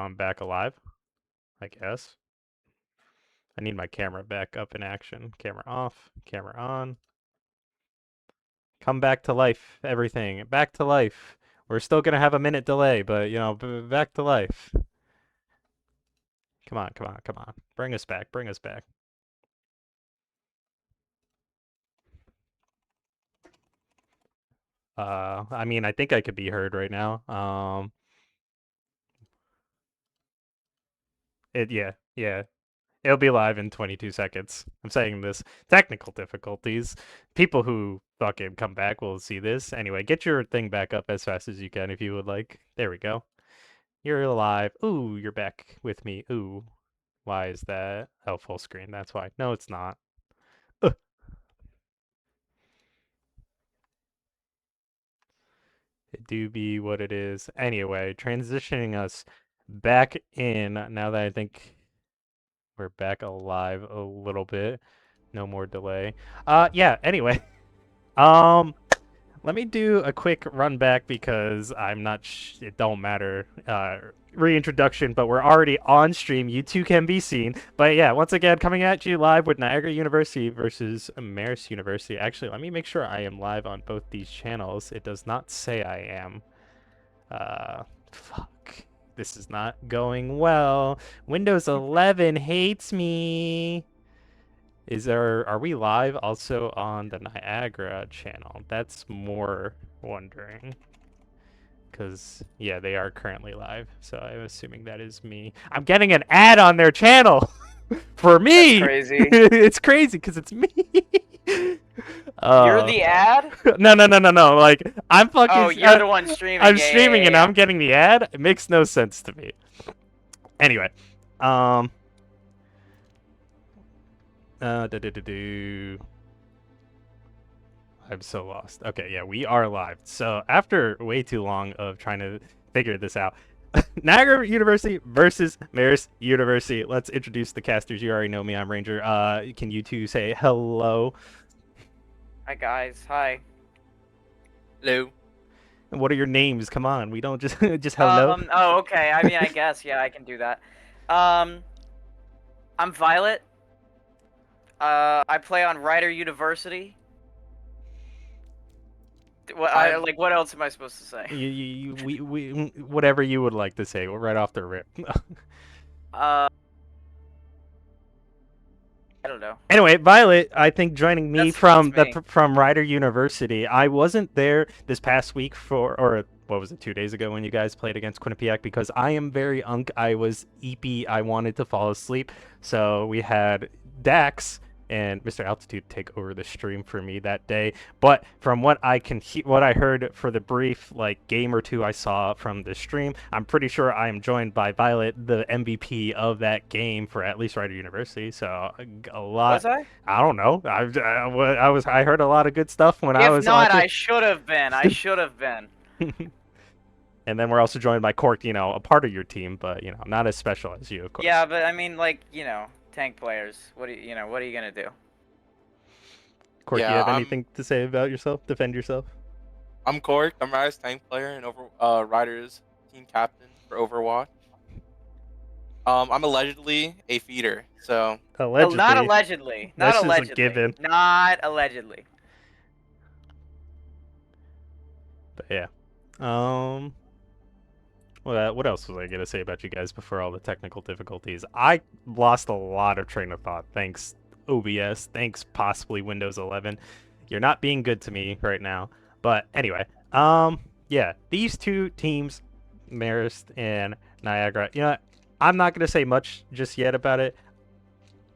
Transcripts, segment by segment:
I'm back alive, I guess. I need my camera back up in action. Camera off, camera on. Come back to life, everything. Back to life. We're still gonna have a minute delay, but back to life. Come on, come on, come on. Bring us back, bring us back. I mean, I think I could be heard right now. Yeah. It'll be live in 22 seconds. I'm saying this. Technical difficulties. People who fucking come back will see this. Anyway, get your thing back up as fast as you can if you would like. There we go. You're alive. Ooh, you're back with me. Ooh. Why is that? Oh, full screen. That's why. No, it's not. Ugh. It do be what it is. Anyway, transitioning us back in now that I think we're back alive a little bit. No more delay. Yeah, anyway. Um, Let me do a quick run back because I'm not. It don't matter. Reintroduction, but we're already on stream. You two can be seen. But yeah, once again, coming at you live with Niagara University versus Marist University. Actually, let me make sure I am live on both these channels. It does not say I am. Fuck. This is not going well. Windows 11 hates me. Are we live also on the Niagara channel? That's more wondering. Because, yeah, they are currently live. So I'm assuming that is me. I'm getting an ad on their channel! For me! That's crazy. It's crazy because it's me! You're the ad? No. Like, I'm fucking. Oh, you're the one streaming. I'm Yeah, streaming and yeah. I'm getting the ad? It makes no sense to me. Anyway. I'm so lost. Okay, yeah, we are live. So after way too long of trying to figure this out, Niagara University versus Marist University. Let's introduce the casters. You already know me. I'm Ranger. Can you two say hello? Hi guys. Hi. Hello. What are your names? Come on, we don't just just hello. Oh, okay. I mean, I guess. Yeah, I can do that. I'm Violet. I play on Rider University. What else am I supposed to say? We whatever you would like to say. We're right off the rip. I don't know. Anyway, Violet, I think joining me from me. from Rider University. I wasn't there this past week or what was it, 2 days ago when you guys played against Quinnipiac because I am very I was eepy. I wanted to fall asleep, so we had Dax and Mr. Altitude take over the stream for me that day. But from what I can what I heard for the brief game or two I saw from the stream, I'm pretty sure I am joined by Violet, the MVP of that game for at least Rider University. So a lot. Was I? I don't know. I heard a lot of good stuff when I was. If not, watching. I should have been. I should have been. And then we're also joined by Cork, a part of your team, but not as special as you, of course. Yeah, but I mean, tank players. What are you gonna do? Cork, Yeah, you have anything to say about yourself? Defend yourself? I'm Cork. I'm Marist tank player and Riders team captain for Overwatch. I'm allegedly a feeder, so. Allegedly. Not allegedly. Not That's allegedly. just a given. Not allegedly. But yeah. What else was I gonna say about you guys before all the technical difficulties? I lost a lot of train of thought. Thanks OBS. Thanks possibly Windows 11. You're not being good to me right now. But anyway, yeah, these two teams, Marist and Niagara. I'm not gonna say much just yet about it.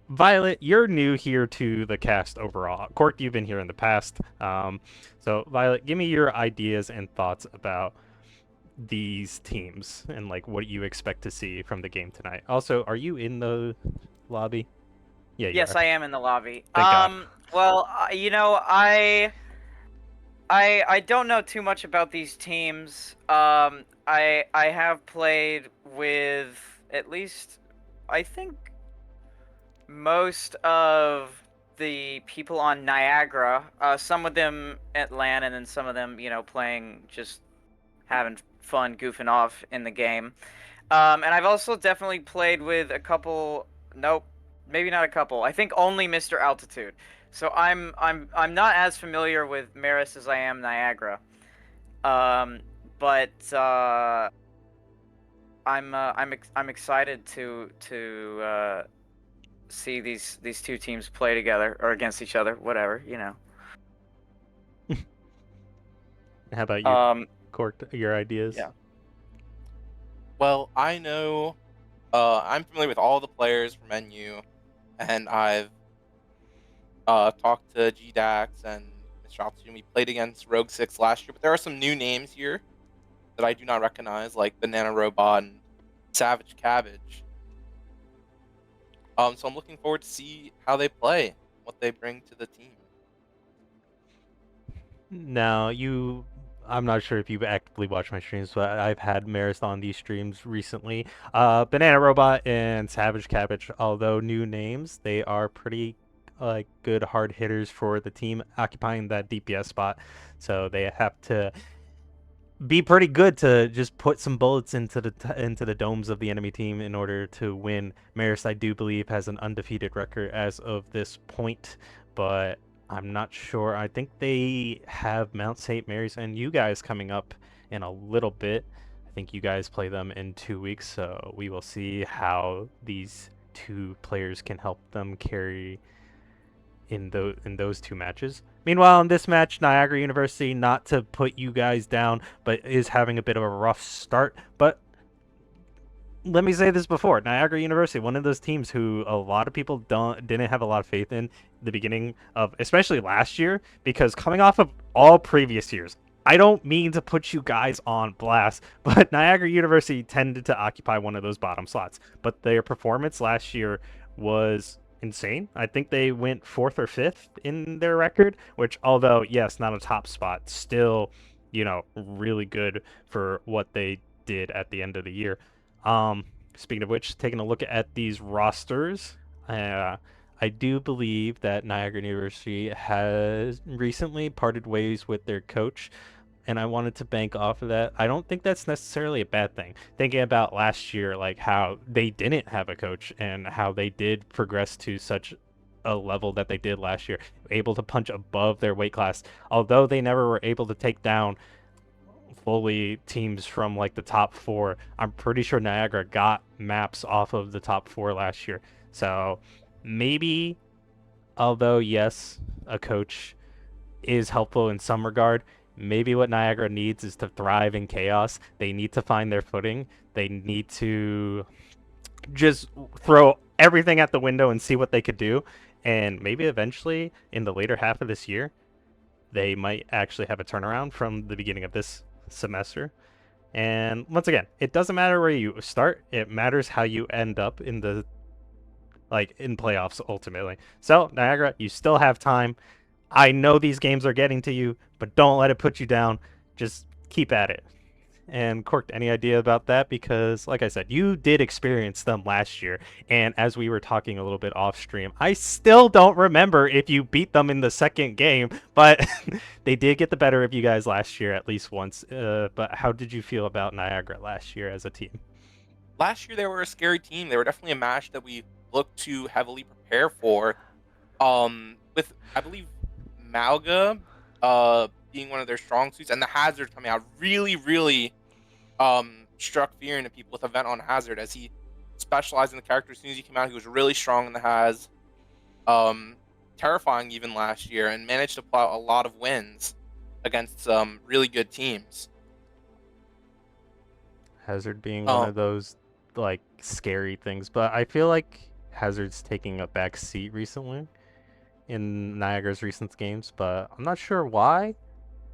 Violet, you're new here to the cast overall. Cork, you've been here in the past. So Violet, give me your ideas and thoughts about these teams and what you expect to see from the game tonight. Also, are you in the lobby? Yeah, yes, I am in the lobby. Thank God. Well, I don't know too much about these teams. I have played with at least, I think, most of the people on Niagara. Some of them at LAN, and then some of them, playing, just having fun, goofing off in the game. And I've also definitely played with a couple. Nope, maybe not a couple. I think only Mr. Altitude. So I'm not as familiar with Marist as I am Niagara. Um, but I'm excited to see these two teams play together or against each other, whatever, you know. How about you, Um, Cork? Your ideas? yeah. Well, I know I'm familiar with all the players from NU, and I've talked to GDAX and Mr. Altitude. We played against Rogue 6 last year, but there are some new names here that I do not recognize, like Banana Robot and Savage Cabbage. So I'm looking forward to see how they play, what they bring to the team. Now, I'm not sure if you've actively watched my streams, but I've had Marist on these streams recently. Banana Robot and Savage Cabbage, although new names, they are pretty good hard hitters for the team occupying that DPS spot. So they have to be pretty good to just put some bullets into the domes of the enemy team in order to win. Marist, I do believe, has an undefeated record as of this point, but I'm not sure. I think they have Mount St. Mary's and you guys coming up in a little bit. I think you guys play them in 2 weeks, so we will see how these two players can help them carry in those two matches. Meanwhile, in this match, Niagara University, not to put you guys down, but is having a bit of a rough start. But let me say this before: Niagara University, one of those teams who a lot of people didn't have a lot of faith in the beginning of, especially last year, because coming off of all previous years. I don't mean to put you guys on blast, but Niagara University tended to occupy one of those bottom slots. But their performance last year was insane. I think they went fourth or fifth in their record, which, although, yes, not a top spot, still, really good for what they did at the end of the year. Speaking of which, taking a look at these rosters, I do believe that Niagara University has recently parted ways with their coach, and I wanted to bank off of that. I don't think that's necessarily a bad thing. Thinking about last year, like how they didn't have a coach and how they did progress to such a level that they did last year, able to punch above their weight class, although they never were able to take down fully teams from like the top four. I'm pretty sure Niagara got maps off of the top four last year. So maybe, although yes, a coach is helpful in some regard, maybe what Niagara needs is to thrive in chaos. They need to find their footing. They need to just throw everything at the window and see what they could do. And maybe eventually, in the later half of this year, they might actually have a turnaround from the beginning of this semester. And once again, it doesn't matter where you start. It matters how you end up in the in playoffs ultimately. So, Niagara, you still have time. I know these games are getting to you, but don't let it put you down. Just keep at it. And Cork, any idea about that? Because, like I said, you did experience them last year. And as we were talking a little bit off stream, I still don't remember if you beat them in the second game, but they did get the better of you guys last year at least once. But how did you feel about Niagara last year as a team? Last year, they were a scary team. They were definitely a match that we looked to heavily prepare for. With, I believe, Malga being one of their strong suits, and the Hazard coming out really struck fear into people with Event on Hazard, as he specialized in the character. As soon as he came out, he was really strong in the Haz, terrifying even last year, and managed to pull out a lot of wins against some really good teams. Hazard being one of those scary things, but I feel like Hazard's taking a back seat recently in Niagara's recent games, but I'm not sure why.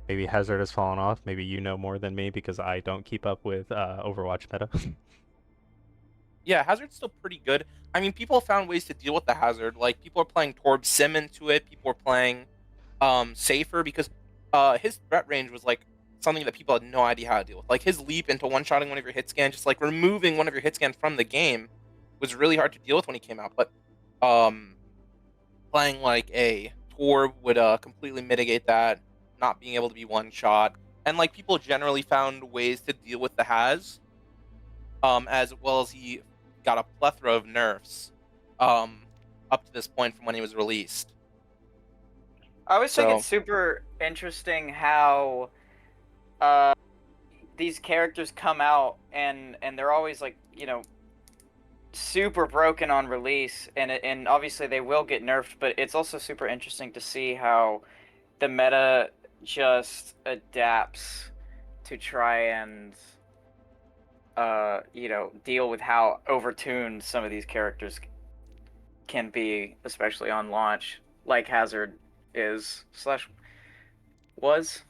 Maybe Hazard has fallen off. Maybe you know more than me because I don't keep up with Overwatch meta. Yeah, Hazard's still pretty good. I mean, people found ways to deal with the Hazard. Like, people are playing Torb Sim into it. People are playing safer, because his threat range was like something that people had no idea how to deal with. Like, his leap into one-shotting one of your hit scans, just like removing one of your hit scans from the game, was really hard to deal with when he came out. But playing like a Torb would completely mitigate that, not being able to be one-shot. And like, people generally found ways to deal with the Haz. as well as he got a plethora of nerfs up to this point from when he was released. I always think So- it's super interesting how these characters come out and they're always like, you know, super broken on release, and obviously they will get nerfed, but it's also super interesting to see how the meta just adapts to try and you know, deal with how overtuned some of these characters can be, especially on launch, like Hazard is / was.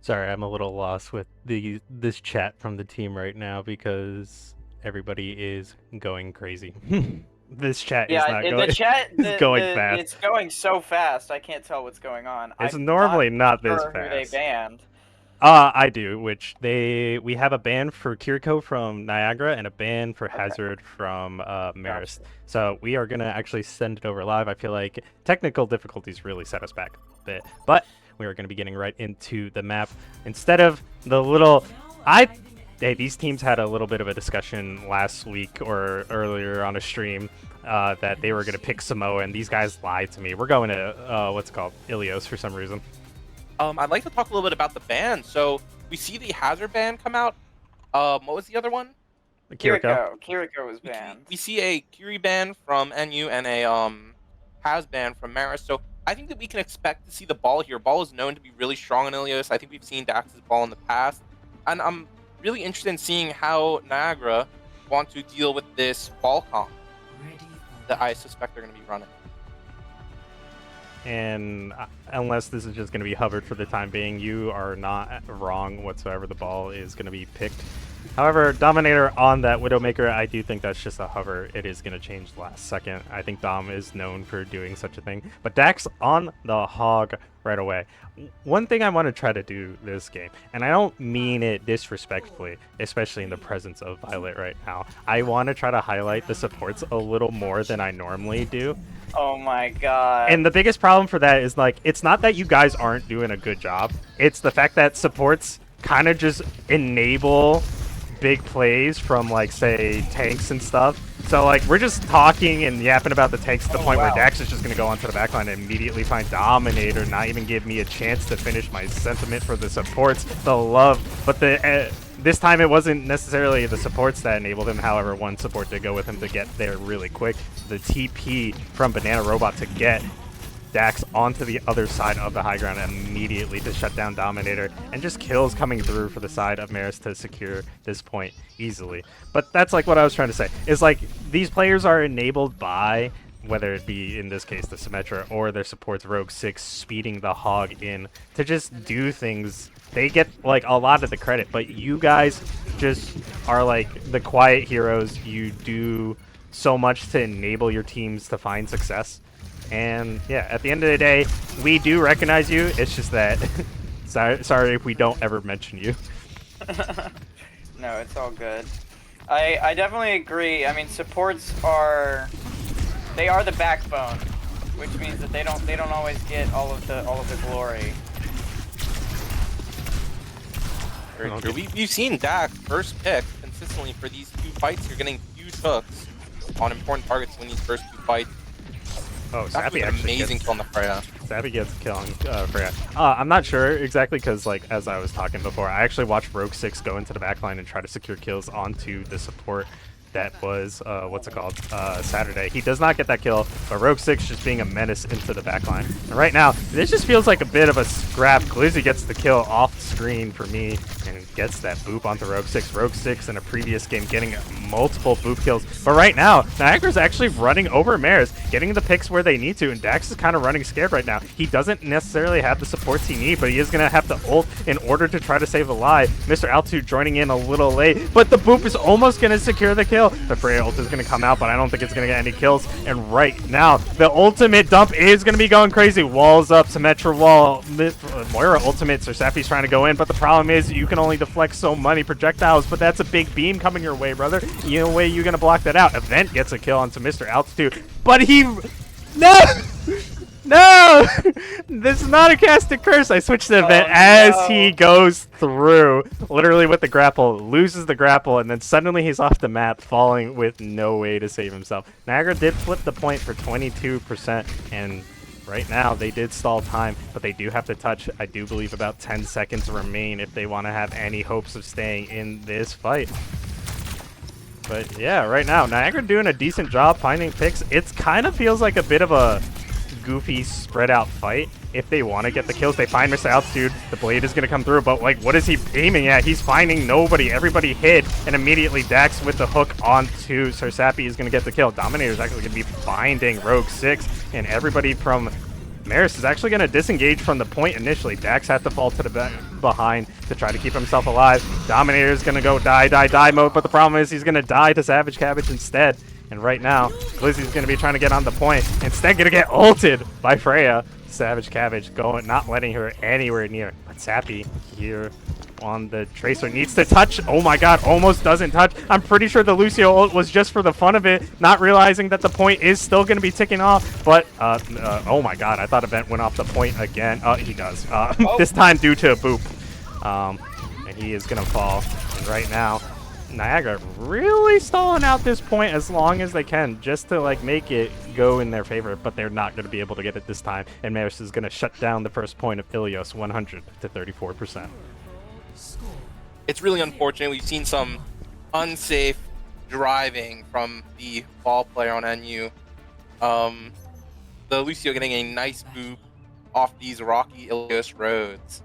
Sorry, I'm a little lost with this chat from the team right now because everybody is going crazy. This chat is Yeah, not in going. the chat, It's going fast. it's going so fast. I can't tell what's going on. It's I'm normally not this sure who they fast. banned. I do, which we have a ban for Kiriko from Niagara and a ban for Okay. Hazard from Marist. So we are gonna actually send it over live. I feel like technical difficulties really set us back a bit, but we are gonna be getting right into the map instead of the little. Hey, these teams had a little bit of a discussion last week or earlier on a stream that they were gonna pick Samoa, and these guys lied to me. We're going to what's it called, Ilios for some reason. I'd like to talk a little bit about the ban. So we see the Hazard ban come out. What was the other one? Kiriko. Kiriko was banned. We see a Curie ban from NU and a Haz ban from Marist. So I think that we can expect to see the ball here. Ball is known to be really strong in Ilios. I think we've seen Dax's ball in the past. And I'm really interested in seeing how Niagara want to deal with this ball comp that I suspect they're going to be running. And unless this is just going to be hovered for the time being, you are not wrong whatsoever. The ball is going to be picked. However, Dominator on that Widowmaker, I do think that's just a hover. It is going to change last second. I think Dom is known for doing such a thing. But Dax on the Hog right away. One thing I want to try to do this game, and I don't mean it disrespectfully, especially in the presence of Violet right now, I want to try to highlight the supports a little more than I normally do. Oh my god. And the biggest problem for that is, like, it's not that you guys aren't doing a good job. It's the fact that supports kind of just enable big plays from, like, say, tanks and stuff. So, like, we're just talking and yapping about the tanks to the point where Dax is just going to go onto the backline and immediately find Dominator, not even give me a chance to finish my sentiment for the supports, the love. But the this time it wasn't necessarily the supports that enabled him. However, one support did go with him to get there really quick. The TP from Banana Robot to get Dax onto the other side of the high ground immediately to shut down Dominator, and just kills coming through for the side of Marist to secure this point easily. But that's like what I was trying to say, is like these players are enabled by, whether it be in this case the Symmetra or their supports Rogue 6 speeding the Hog in to just do things. They get like a lot of the credit, but you guys just are like the quiet heroes. You do so much to enable your teams to find success. And yeah, at the end of the day, we do recognize you. It's just that sorry if we don't ever mention you. No, it's all good. I definitely agree. I mean, supports are the backbone, which means that they don't always get all of the glory. Very true. We've seen Dax first pick consistently for these two fights. You're getting huge hooks on important targets in these first two fights. Oh, Sappy an actually amazing gets, kill on the Freya. Sappy gets a kill on Freya. I'm not sure exactly because, like, as I was talking before, I actually watched Rogue 6 go into the backline and try to secure kills onto the support that was, Saturday. He does not get that kill, but Rogue 6 just being a menace into the backline. And right now, this just feels like a bit of a scrap. Glizzy gets the kill off screen for me and gets that boop onto Rogue 6. Rogue 6 in a previous game getting multiple boop kills. But right now, Niagara's actually running over Maris, getting the picks where they need to, and Dax is kind of running scared right now. He doesn't necessarily have the supports he needs, but he is going to have to ult in order to try to save the live. Mr. Altitude joining in a little late, but the boop is almost going to secure the kill. The Freya ult is going to come out, but I don't think it's going to get any kills. And right now, the ultimate dump is going to be going crazy. Walls up, Symmetra wall, Moira ultimate, so Sappy's trying to go in, but the problem is you can only deflect so many projectiles, but that's a big beam coming your way, brother. No way you're going to block that out. Event gets a kill onto Mr. Altitude, but he... No! No! This is not a casted curse. I switched the event as he goes through, literally with the grapple, loses the grapple, and then suddenly he's off the map, falling with no way to save himself. Niagara did flip the point for 22%, and right now they did stall time, but they do have to touch, I do believe, about 10 seconds remain if they want to have any hopes of staying in this fight. But yeah, right now, Niagara doing a decent job finding picks. It kind of feels like a bit of a goofy spread out fight. If they want to get the kills, they find Mr. Altitude. The blade is going to come through, but like, what is he aiming at? He's finding nobody. Everybody hid, and immediately Dax with the hook onto Sir Sappy is going to get the kill. Dominator is actually going to be finding Rogue 6, and everybody from Marist is actually going to disengage from the point initially. Dax had to fall to the behind to try to keep himself alive. Dominator is going to go die mode, but the problem is he's going to die to Savage Cabbage instead. And right now, Glizzy's going to be trying to get on the point. Instead, going to get ulted by Freya. Savage Cabbage not letting her anywhere near. But Sappy here on the Tracer needs to touch. Oh my god, almost doesn't touch. I'm pretty sure the Lucio ult was just for the fun of it, not realizing that the point is still going to be ticking off. But, oh my god, I thought Event went off the point again. He does. This time due to a boop. And he is going to fall. And right now, Niagara really stalling out this point as long as they can, just to like make it go in their favor, but they're not going to be able to get it this time. And Marist is going to shut down the first point of Ilios 100 to 34%. It's really unfortunate. We've seen some unsafe driving from the ball player on NU. The Lucio getting a nice boop off these rocky Ilios roads.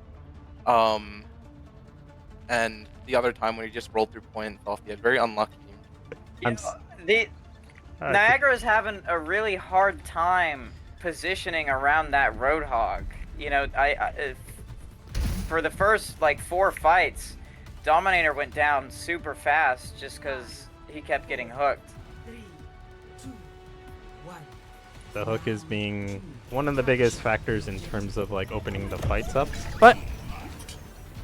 And the other time when he just rolled through point and fell off the edge. Very unlucky. Niagara's having a really hard time positioning around that Roadhog. You know, for the first like 4 fights, Dominator went down super fast just because he kept getting hooked. 3, 2, 1. The hook is being one of the biggest factors in terms of like opening the fights up. But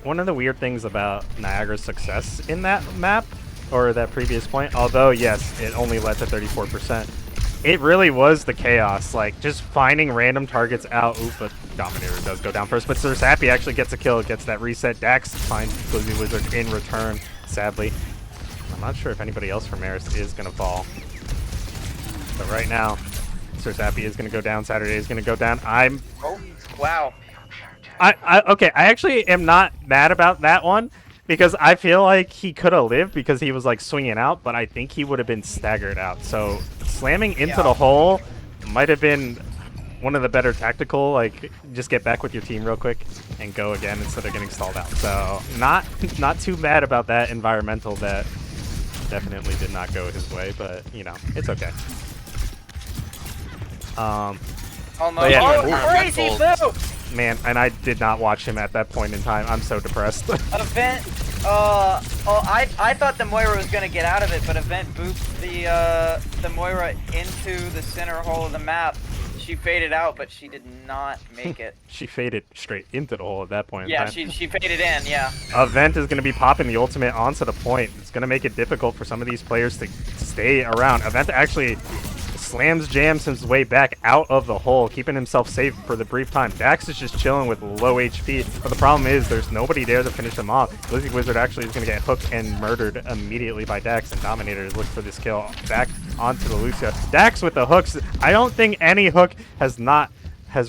one of the weird things about Niagara's success in that map, or that previous point, although yes, it only led to 34%, it really was the chaos, like just finding random targets out. Ooh, but Dominator does go down first, but Sir Sappy actually gets a kill, gets that reset. Dax finds Glizzy Wizard in return, sadly. I'm not sure if anybody else from Marist is going to fall. But right now, Sir Sappy is going to go down, Saturday is going to go down. Oh, wow. Okay, I actually am not mad about that one, because I feel like he could have lived because he was like swinging out, but I think he would have been staggered out. So slamming into the hole might have been one of the better tactical, like just get back with your team real quick and go again instead of getting stalled out. So not too bad about that environmental. That definitely did not go his way, but you know, it's okay. Almost. Yeah. Oh, crazy boo! Man, and I did not watch him at that point in time. I'm so depressed. Event. I thought the Moira was gonna get out of it, but Event booped the Moira into the center hole of the map. She faded out, but she did not make it. She faded straight into the hole at that point. Yeah, in time. she faded in. Yeah. Event is going to be popping the ultimate onto the point. It's going to make it difficult for some of these players to stay around. Event actually jams his way back out of the hole, keeping himself safe for the brief time. Dax is just chilling with low HP, but the problem is there's nobody there to finish him off. Glizzy Wizard actually is going to get hooked and murdered immediately by Dax, and Dominator is looking for this kill back onto the Lucio. Dax with the hooks. I don't think any hook has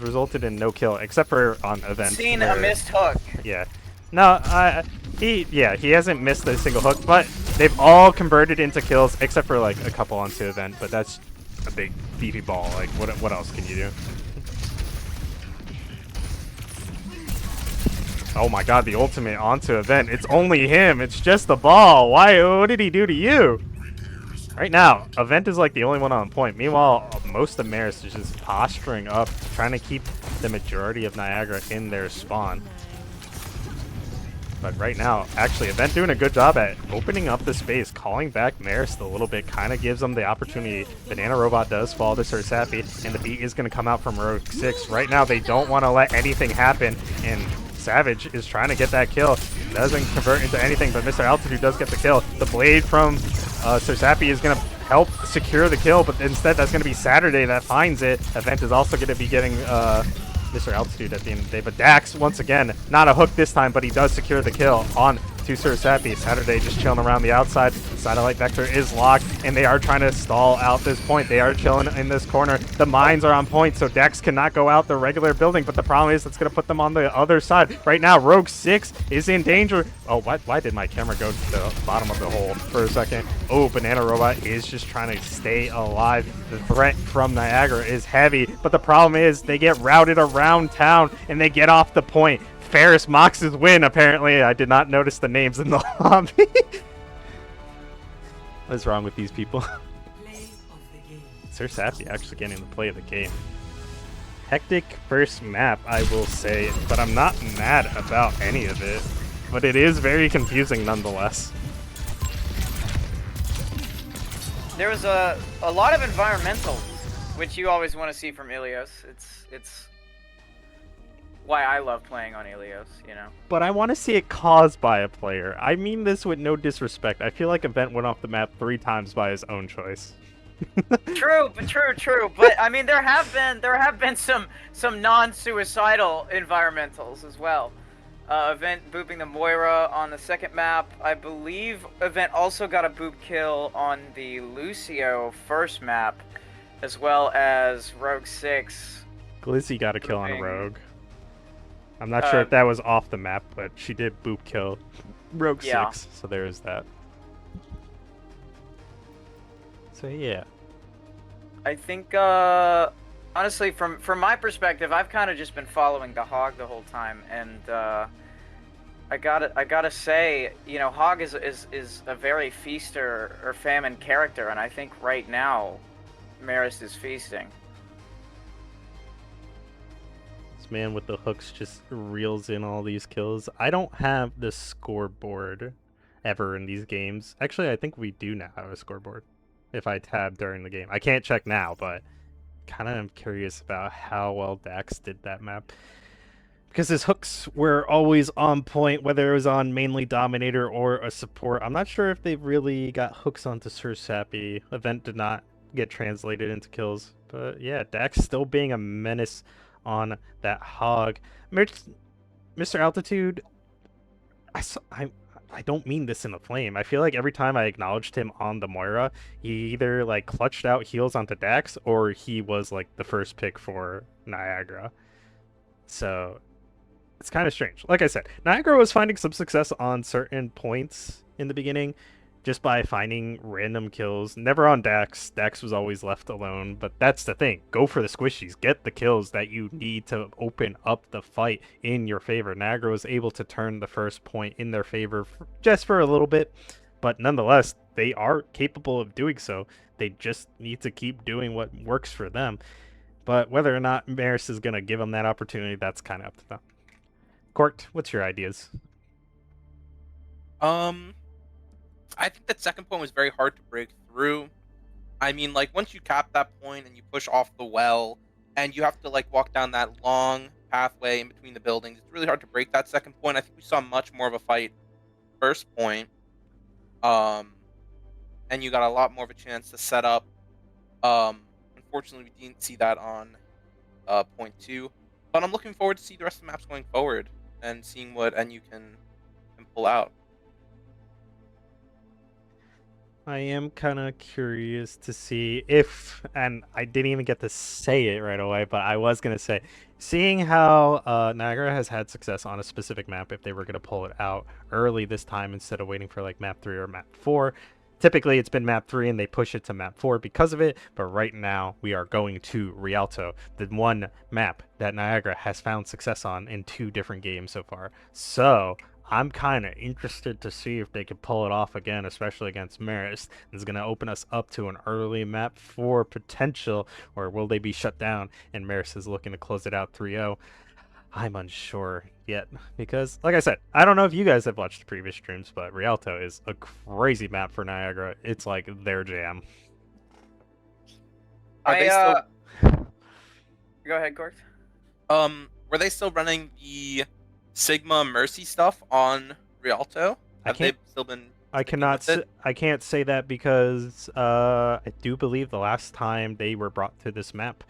resulted in no kill, except for on Event. Seen a missed hook. Yeah. No, he hasn't missed a single hook, but they've all converted into kills, except for like a couple onto Event, but that's a big beefy ball. Like what else can you do? Oh my god, the ultimate onto Event. It's only him. It's just the ball. Why? What did he do to you? Right now, Event is like the only one on point. Meanwhile, most of Marist is just posturing up, trying to keep the majority of Niagara in their spawn. But right now, actually, Event doing a good job at opening up the space, calling back Marist a little bit, kind of gives them the opportunity. Banana Robot does fall to Sir Sappy, and the beat is going to come out from Rogue 6. Right now, they don't want to let anything happen, and Savage is trying to get that kill. Doesn't convert into anything, but Mr. Altitude does get the kill. The blade from Sir Sappy is going to help secure the kill, but instead that's going to be Saturday that finds it. Event is also going to be getting Mr. Altitude at the end of the day, but Dax, once again, not a hook this time, but he does secure the kill on to Sir Sappy. Saturday just chilling around the outside. Satellite Vector is locked, and they are trying to stall out this point. They are chilling in this corner. The mines are on point, so Dax cannot go out the regular building, but the problem is it's going to put them on the other side. Right now, Rogue 6 is in danger. Oh, why did my camera go to the bottom of the hole for a second? Oh, Banana Robot is just trying to stay alive. The threat from Niagara is heavy, but the problem is they get routed around town, and they get off the point. Ferris mocks his win, apparently. I did not notice the names in the lobby. What's wrong with these people? Play of the game. Sir Sappy actually getting the play of the game. Hectic first map, I will say, but I'm not mad about any of it. But it is very confusing nonetheless. There was a lot of environmental, which you always want to see from Ilios. It's why I love playing on Ilios, you know. But I want to see it caused by a player. I mean this with no disrespect. I feel like Event went off the map 3 times by his own choice. True. But I mean, there have been some non-suicidal environmentals as well. Event booping the Moira on the second map. I believe Event also got a boop kill on the Lucio first map, as well as Rogue 6. Glizzy got a kill on booping. Rogue. I'm not sure if that was off the map, but she did boop kill Rogue 6, so there is that. So yeah. I think, honestly, from my perspective, I've kind of just been following the Hog the whole time, and I gotta say, you know, Hog is a very feaster or famine character, and I think right now, Marist is feasting. This man with the hooks just reels in all these kills. I don't have the scoreboard ever in these games. Actually, I think we do now have a scoreboard. If I tab during the game. I can't check now, but kind of am curious about how well Dax did that map. Because his hooks were always on point, whether it was on mainly Dominator or a support. I'm not sure if they really got hooks onto Sir Sappy. Event did not get translated into kills. But yeah, Dax still being a menace on that Hog. Mr. Altitude, I don't mean this in a flame. I feel like every time I acknowledged him on the Moira, he either like clutched out heals onto Dax or he was like the first pick for Niagara. So it's kind of strange. Like I said, Niagara was finding some success on certain points in the beginning just by finding random kills. Never on Dax. Dax was always left alone, but that's the thing. Go for the squishies. Get the kills that you need to open up the fight in your favor. Niagara was able to turn the first point in their favor just for a little bit, but nonetheless, they are capable of doing so. They just need to keep doing what works for them. But whether or not Marist is going to give them that opportunity, that's kind of up to them. Court, what's your ideas? I think that second point was very hard to break through. I mean, like, once you cap that point and you push off the well, and you have to, like, walk down that long pathway in between the buildings, it's really hard to break that second point. I think we saw much more of a fight first point. And you got a lot more of a chance to set up. Unfortunately, we didn't see that on point 2. But I'm looking forward to see the rest of the maps going forward and seeing what NU can pull out. I am kind of curious to see if, and I didn't even get to say it right away, but I was going to say, seeing how Niagara has had success on a specific map, if they were going to pull it out early this time instead of waiting for like map 3 or map 4. Typically, it's been map 3 and they push it to map 4 because of it, but right now we are going to Rialto, the one map that Niagara has found success on in 2 different games so far. So I'm kind of interested to see if they can pull it off again, especially against Marist. It's going to open us up to an early map 4 potential, or will they be shut down and Marist is looking to close it out 3-0? I'm unsure yet, because, like I said, I don't know if you guys have watched the previous streams, but Rialto is a crazy map for Niagara. It's like their jam. Are they still... Go ahead, Gort. Were they still running the Sigma Mercy stuff on Rialto? I Have they can't. still been? I sticking cannot. with it? I can't say that because I do believe the last time they were brought to this map,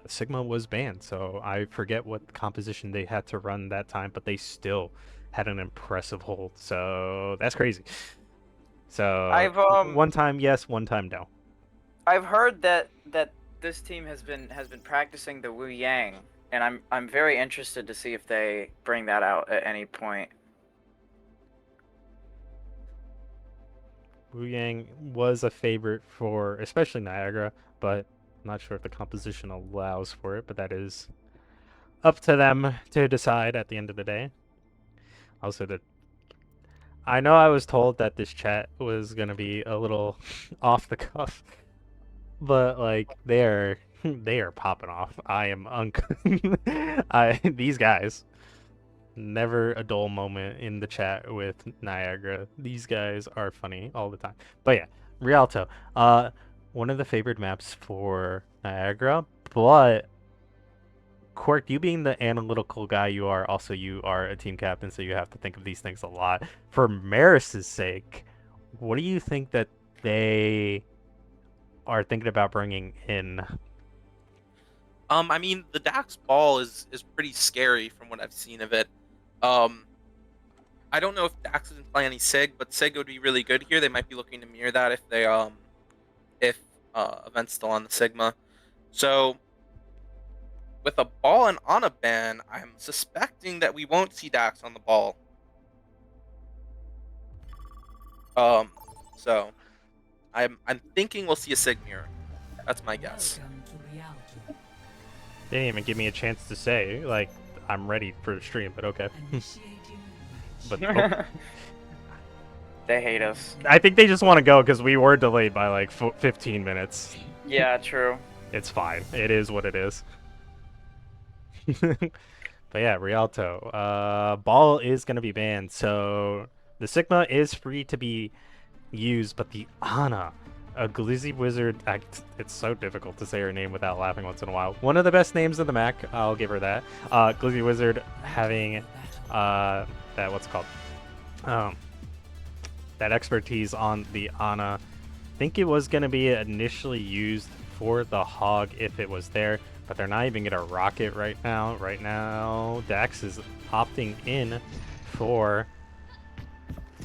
Sigma was banned. So I forget what composition they had to run that time, but they still had an impressive hold. So that's crazy. So I've one time yes, one time no. I've heard that this team has been practicing the Wu Yang, and I'm very interested to see if they bring that out at any point. Wu Yang was a favorite for especially Niagara, but I'm not sure if the composition allows for it, but that is up to them to decide at the end of the day. Also, I know I was told that this chat was gonna be a little off the cuff, but like they are popping off. I am these guys. Never a dull moment in the chat with Niagara. These guys are funny all the time. But yeah, Rialto. One of the favored maps for Niagara, but Cork, you being the analytical guy you are, also you are a team captain, so you have to think of these things a lot. For Marist's sake, what do you think that they are thinking about bringing in? I mean, the Dax ball is pretty scary from what I've seen of it. I don't know if Dax doesn't play any Sig, but Sig would be really good here. They might be looking to mirror that if they if Event's still on the Sigma. So with a ball and on a ban, I'm suspecting that we won't see Dax on the ball. So I'm thinking we'll see a Sig mirror. That's my guess. Welcome to reality. They didn't even give me a chance to say, like, I'm ready for the stream, but okay. Initiating But They hate us. I think they just want to go because we were delayed by like 15 minutes. Yeah, true. It's fine. It is what it is. But yeah, Rialto. Ball is going to be banned, so the Sigma is free to be used, but the Ana, a Glizzy Wizard, it's so difficult to say her name without laughing once in a while. One of the best names in the MAAC, I'll give her that. Glizzy Wizard having that, what's it called? That expertise on the Ana. I think it was going to be initially used for the Hog if it was there, but they're not even going to rock it right now. Right now, Dax is opting in for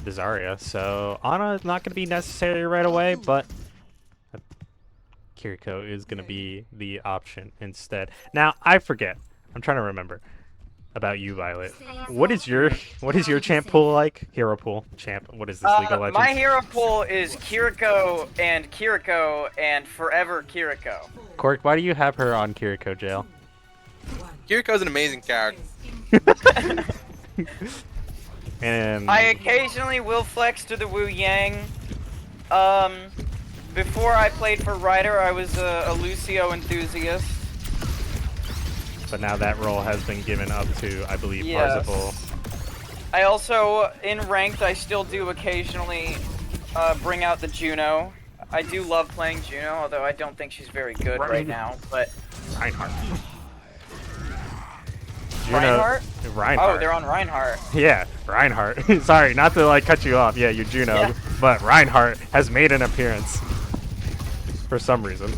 the Zarya, so Ana is not going to be necessary right away, but Kiriko is going to be the option instead. Now, I forget. I'm trying to remember about you, Violet. What is your champ pool like? Hero pool champ. What is this, League of Legends? My hero pool is Kiriko and forever Kiriko. Cork, why do you have her on Kiriko jail? Kiriko's an amazing character. And I occasionally will flex to the Wu Yang. Before I played for Ryder, I was a Lucio enthusiast. but now that role has been given up to, I believe, Yes. Parsifal. I also, in ranked, I still do occasionally bring out the Juno. I do love playing Juno, although I don't think she's very good right now. But Reinhardt. Reinhardt? Reinhardt. Oh, they're on Reinhardt. Yeah, Reinhardt. Sorry, not to like cut you off. Yeah, you're Juno, Yeah. but Reinhardt has made an appearance for some reason.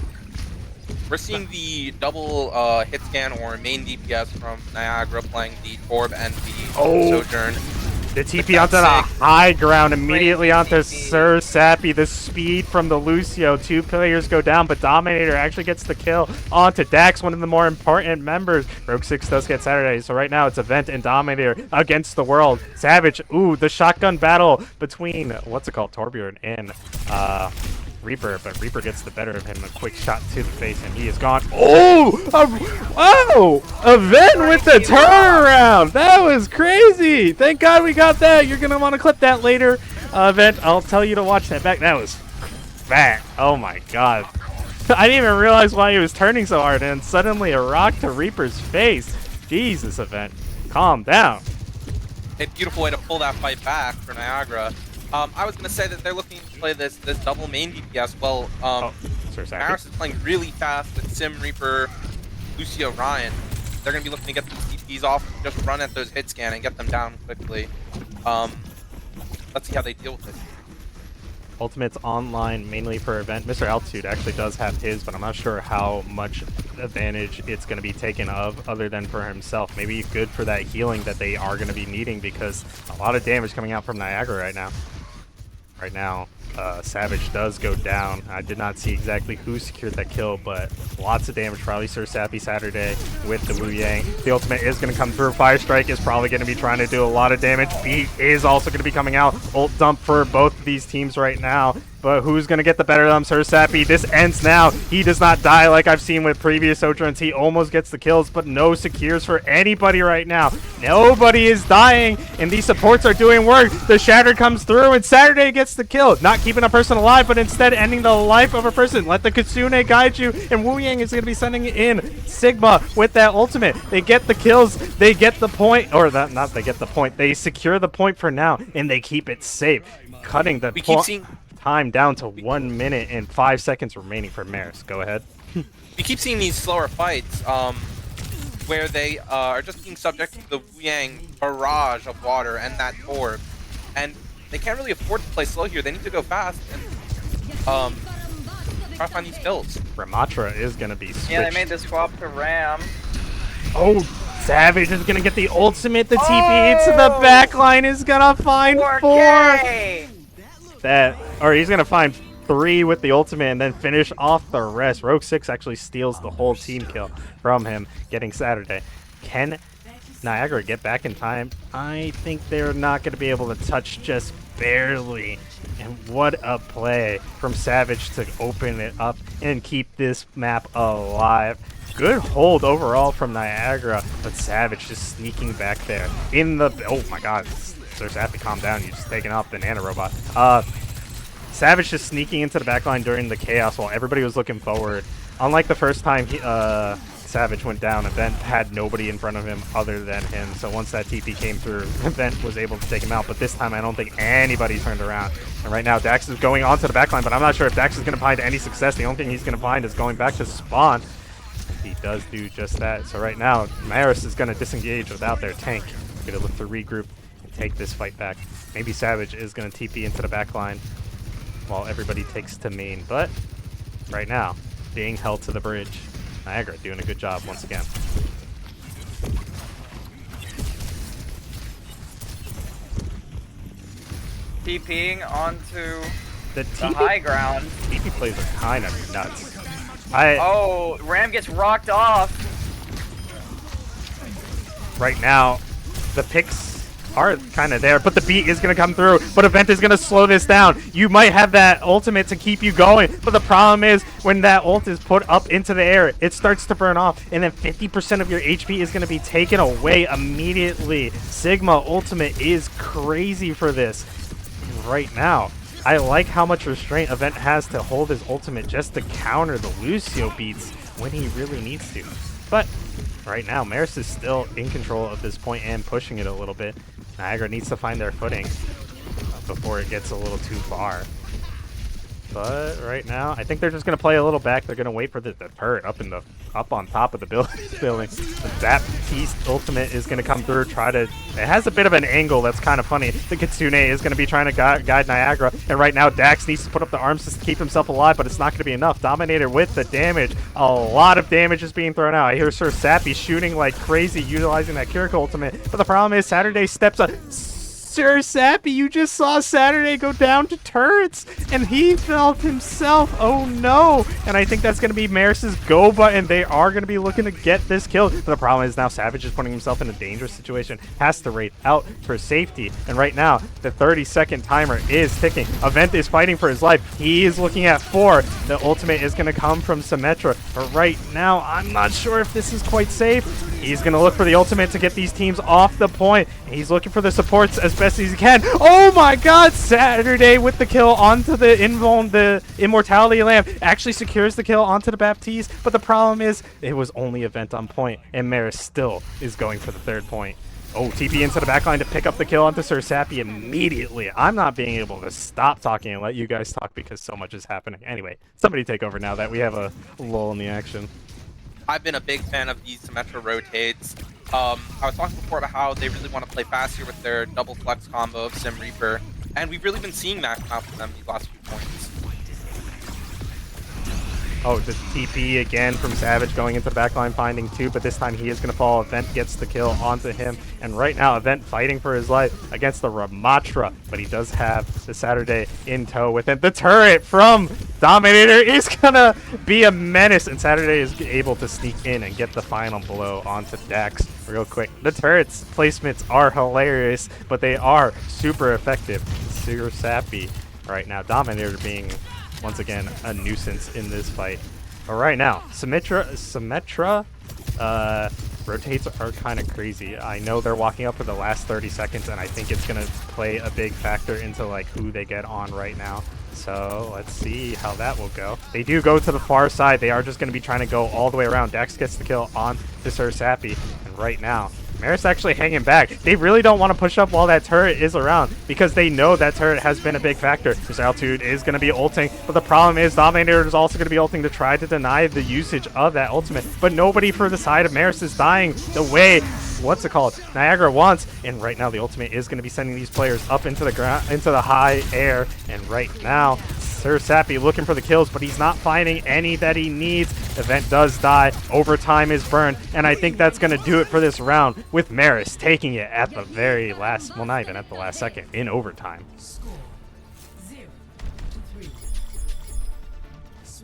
We're seeing the double hit scan or main DPS from Niagara playing the Torb and the Sojourn. The TP onto the high ground, immediately onto TP. Sir Sappy. The speed from the Lucio. 2 players go down, but Dominator actually gets the kill onto Dax, one of the more important members. Rogue 6 does get Saturday, so right now it's Event and Dominator against the world. Savage, ooh, the shotgun battle between, what's it called, Torbjorn and Reaper, but Reaper gets the better of him. A quick shot to the face, and he is gone. Oh! Event with the turnaround! That was crazy! Thank God we got that. You're going to want to clip that later. Event, I'll tell you to watch that back. That was fat. Oh my God. I didn't even realize why he was turning so hard, and suddenly a rock to Reaper's face. Jesus, Event. Calm down. A beautiful way to pull that fight back for Niagara. I was going to say that they're looking to play this double main DPS. Well, Sir Sappy. Marist is playing really fast with Sim, Reaper, Lucio, Ryan. They're going to be looking to get these TPs off, just run at those hit scan and get them down quickly. That's let's see how they deal with it. Ultimate's online mainly for event. Mr. Altitude actually does have his, but I'm not sure how much advantage it's going to be taken of other than for himself. Maybe good for that healing that they are going to be needing because a lot of damage coming out from Niagara right now. Right now, Savage does go down. I did not see exactly who secured that kill, but lots of damage. Probably Sir Sappy Saturday with the Wu Yang. The ultimate is going to come through. Fire Strike is probably going to be trying to do a lot of damage. Beat is also going to be coming out. Ult dump for both of these teams right now. But who's going to get the better of them? Sir Sappy. This ends now. He does not die like I've seen with previous Sojourns. He almost gets the kills, but no secures for anybody right now. Nobody is dying, and these supports are doing work. The Shatter comes through, and Saturday gets the kill. Not keeping a person alive, but instead ending the life of a person. Let the Kitsune guide you, and Wu Yang is going to be sending in Sigma with that ultimate. They get the kills. They get the point, or not they get the point. They secure the point for now, and they keep it safe. Cutting the time down to 1 minute and 5 seconds remaining for Marist. Go ahead. We keep seeing these slower fights where they are just being subject to the Wu Yang barrage of water and that orb. And they can't really afford to play slow here. They need to go fast and try to find these kills. Ramatra is going to be switched. Yeah, they made the swap to Ram. Oh, Savage is going to get the ultimate. The TP to the back line is going to find 4. That, or he's going to find 3 with the ultimate and then finish off the rest. Rogue 6 actually steals the whole team kill from him, getting Saturday. Can Niagara get back in time? I think they're not going to be able to touch, just barely. And what a play from Savage to open it up and keep this map alive. Good hold overall from Niagara, but Savage just sneaking back there in the... Oh my god. Sir Sappy, calm down. You're just taking off the nano robot. Savage just sneaking into the backline during the chaos while everybody was looking forward. Unlike the first time Savage went down, Event had nobody in front of him other than him. So once that TP came through, Event was able to take him out. But this time, I don't think anybody turned around. And right now, Dax is going onto the backline, but I'm not sure if Dax is going to find any success. The only thing he's going to find is going back to spawn. He does do just that. So right now, Marist is going to disengage without their tank. Going to look to regroup and take this fight back. Maybe Savage is going to TP into the backline while everybody takes to main. But right now, being held to the bridge. Niagara doing a good job once again. TPing onto The high ground. TP plays are kind of nuts. Oh, Ram gets rocked off. Right now, the picks are kind of there, but the beat is going to come through, but Event is going to slow this down. You might have that ultimate to keep you going, but the problem is when that ult is put up into the air, it starts to burn off, and then 50% of your HP is going to be taken away immediately. Sigma ultimate is crazy for this right now. I like how much restraint Event has to hold his ultimate just to counter the Lucio beats when he really needs to. But right now, Marist is still in control of this point and pushing it a little bit. Niagara needs to find their footing before it gets a little too far. But right now, I think they're just going to play a little back. They're going to wait for the turret up on top of the building. The Baptiste ultimate is going to come through, it has a bit of an angle that's kind of funny. The Kitsune is going to be trying to guide Niagara. And right now, Dax needs to put up the arms to keep himself alive, but it's not going to be enough. Dominator with the damage. A lot of damage is being thrown out. I hear Sir Sappy shooting like crazy, utilizing that Kiriko ultimate. But the problem is Saturday steps up. Sir Sappy, you just saw Saturday go down to turrets, and he felt himself. Oh no! And I think that's going to be Marist's go button. They are going to be looking to get this kill. But the problem is now Savage is putting himself in a dangerous situation. Has to raid out for safety. And right now, the 30-second timer is ticking. Event is fighting for his life. He is looking at 4. The ultimate is going to come from Symmetra. But right now, I'm not sure if this is quite safe. He's going to look for the ultimate to get these teams off the point. And he's looking for the supports as best as he can. Oh my god! Saturday with the kill onto the Immortality Lamp. Actually secures the kill onto the Baptiste. But the problem is, it was only Event on point. And Marist still is going for the 3rd point. Oh, TP into the backline to pick up the kill onto Sir Sappy immediately. I'm not being able to stop talking and let you guys talk because so much is happening. Anyway, somebody take over now that we have a lull in the action. I've been a big fan of these Symmetra rotates. I was talking before about how they really want to play fast here with their double flex combo of Sim Reaper. And we've really been seeing that out from them these last few points. Oh, the TP again from Savage going into the backline, finding two, but this time he is going to fall. Event gets the kill onto him, and right now Event fighting for his life against the Ramatra, but he does have the Saturday in tow with him. The turret from Dominator is going to be a menace, and Saturday is able to sneak in and get the final blow onto Dax real quick. The turret's placements are hilarious, but they are super effective. Super sappy right now. Dominator being once again a nuisance in this fight. But right now, Symmetra rotates are kind of crazy. I know they're walking up for the last 30 seconds, and I think it's going to play a big factor into like who they get on right now. So let's see how that will go. They do go to the far side. They are just going to be trying to go all the way around. Dex gets the kill on to Sir Sappy, and right now Marist actually hanging back. They really don't want to push up while that turret is around because they know that turret has been a big factor. This Altitude is going to be ulting, but the problem is Dominator is also going to be ulting to try to deny the usage of that ultimate, but nobody for the side of Marist is dying the way, what's it called, Niagara wants, and right now the ultimate is going to be sending these players up into the ground, into the high air, and right now Sir Sappy looking for the kills, but he's not finding any that he needs. Event does die. Overtime is burned, and I think that's going to do it for this round with Marist taking it at the very last, well, not even at the last second, in overtime. Score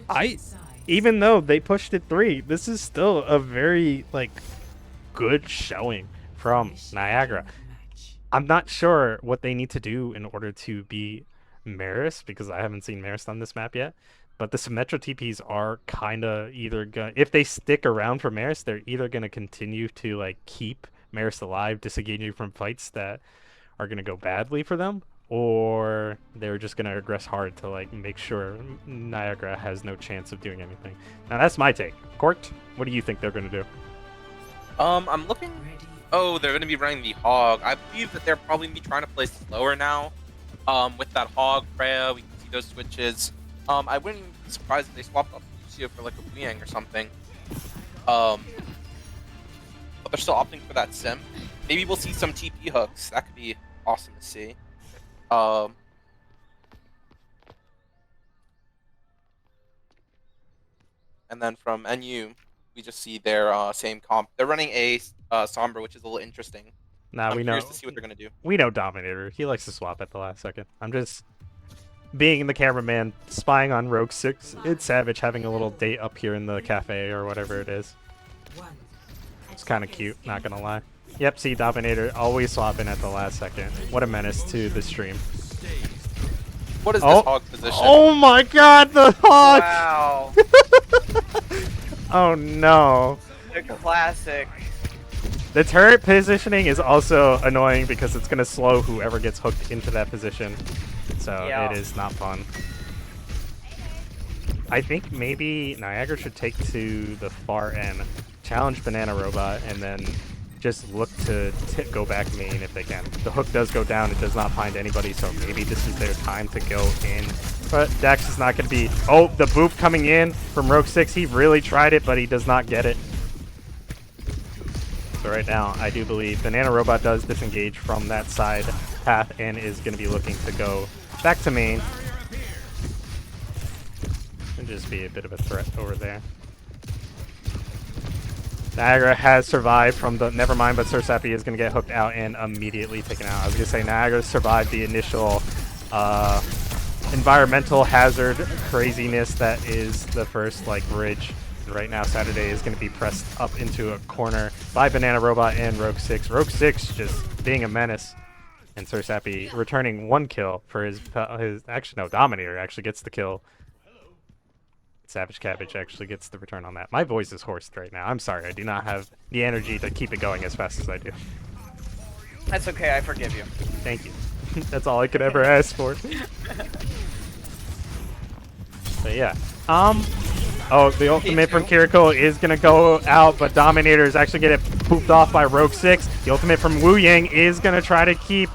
0-3. Even though they pushed it 3, this is still a very, like, good showing from Niagara. I'm not sure what they need to do in order to be Marist, because I haven't seen Marist on this map yet, but the Symmetra TPs are kind of either gonna, if they stick around for Marist, they're either going to continue to like keep Marist alive, disengaging from fights that are going to go badly for them, or they're just going to aggress hard to like make sure Niagara has no chance of doing anything. Now that's my take. Court, what do you think they're going to do? I'm looking. Oh, they're going to be running the Hog. I believe that they're probably going to be trying to play slower now. With that Hog, Freya, we can see those switches. I wouldn't be surprised if they swapped off Lucio for like a Wuyang or something. But they're still opting for that Sim. Maybe we'll see some TP hooks. That could be awesome to see. And then from NU, we just see their same comp. They're running a Sombra, which is a little interesting. Now I'm we know. curious to see what they're gonna do. We know Dominator. He likes to swap at the last second. I'm just being the cameraman, spying on Rogue 6. It's Savage having a little date up here in the cafe or whatever it is. It's kind of cute, not gonna lie. Yep, see Dominator always swapping at the last second. What a menace to the stream. What is this Hog position? Oh my god, the Hog! Wow. Oh no. The classic. The turret positioning is also annoying because it's going to slow whoever gets hooked into that position. So Yeah. it is not fun. I think maybe Niagara should take to the far end, challenge Banana Robot, and then just look to go back main if they can. The hook does go down. It does not find anybody, so maybe this is their time to go in. But Dax is not going to be... Oh, the boop coming in from Rogue 6. He really tried it, but he does not get it. So right now, I do believe Banana Robot does disengage from that side path and is going to be looking to go back to main. And just be a bit of a threat over there. Niagara has survived from the... Never mind, but Sir Sappy is going to get hooked out and immediately taken out. I was going to say Niagara survived the initial environmental hazard craziness that is the first like bridge. And right now, Saturday is going to be pressed up into a corner by Banana Robot and Rogue 6. Rogue 6 just being a menace. And Sir Sappy returning 1 kill for his... Actually, no, Dominator actually gets the kill. Savage Cabbage actually gets the return on that. My voice is hoarse right now. I'm sorry. I do not have the energy to keep it going as fast as I do. That's okay. I forgive you. Thank you. That's all I could ever ask for. But yeah. Oh, the ultimate from Kiriko is going to go out, but Dominator is actually going to get pooped off by Rogue 6. The ultimate from Wuyang is going to try to keep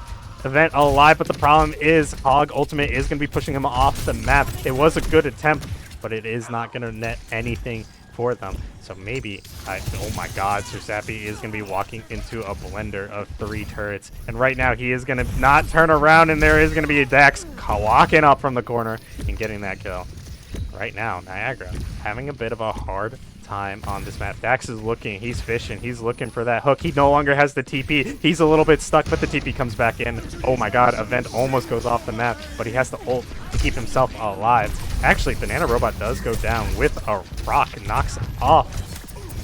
Event alive, but the problem is Hog ultimate is going to be pushing him off the map. It was a good attempt, but it is not going to net anything for them. So maybe, oh my god, Sir Sappy is going to be walking into a blender of 3 turrets. And right now he is going to not turn around, and there is going to be a Dax walking up from the corner and getting that kill. Right now, Niagara having a bit of a hard time on this map. Dax is looking, he's fishing, he's looking for that hook. He no longer has the TP. He's a little bit stuck, but the TP comes back in. Oh my god, Event almost goes off the map, but he has to ult to keep himself alive. Actually, Banana Robot does go down with a rock, knocks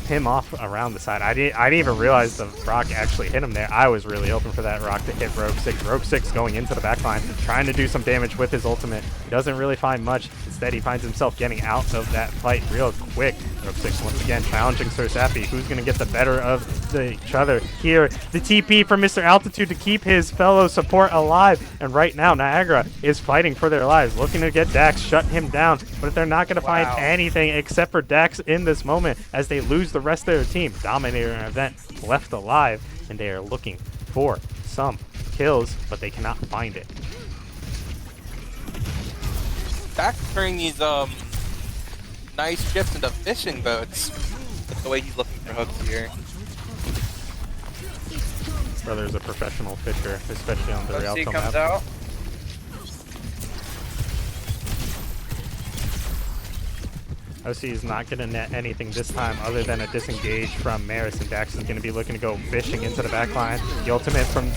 him off around the side. I didn't even realize the rock actually hit him there. I was really hoping for that rock to hit Rogue 6. Rogue 6 going into the backline, trying to do some damage with his ultimate. He doesn't really find much. Instead, he finds himself getting out of that fight real quick. Rogue 6 once again challenging Sir Sappy. Who's going to get the better of each other here? The TP from Mr. Altitude to keep his fellow support alive. And right now, Niagara is fighting for their lives, looking to get Dax, shut him down. But they're not going to find anything except for Dax in this moment as they lose the rest of their team. Dominator and Event left alive, and they are looking for some kills, but they cannot find it. Dax turning these nice ships into fishing boats. That's the way he's looking for hooks here. Brother's a professional fisher, especially on the Rialto comes map. out. OC is not going to net anything this time other than a disengage from Marist, and Dax is going to be looking to go fishing into the backline. The ultimate from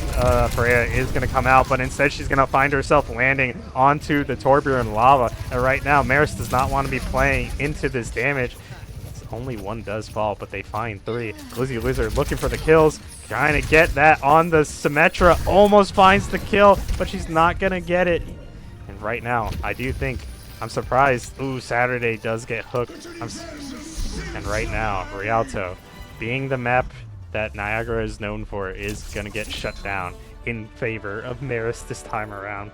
Freya is going to come out, but instead she's going to find herself landing onto the Torbjorn lava. And right now, Marist does not want to be playing into this damage. Only one does fall, but they find 3. Glizzy Lizard looking for the kills, trying to get that on the Symmetra. Almost finds the kill, but she's not going to get it. And right now, I do think, I'm surprised. Ooh, Saturday does get hooked. And right now, Rialto, being the map that Niagara is known for, is going to get shut down in favor of Marist this time around.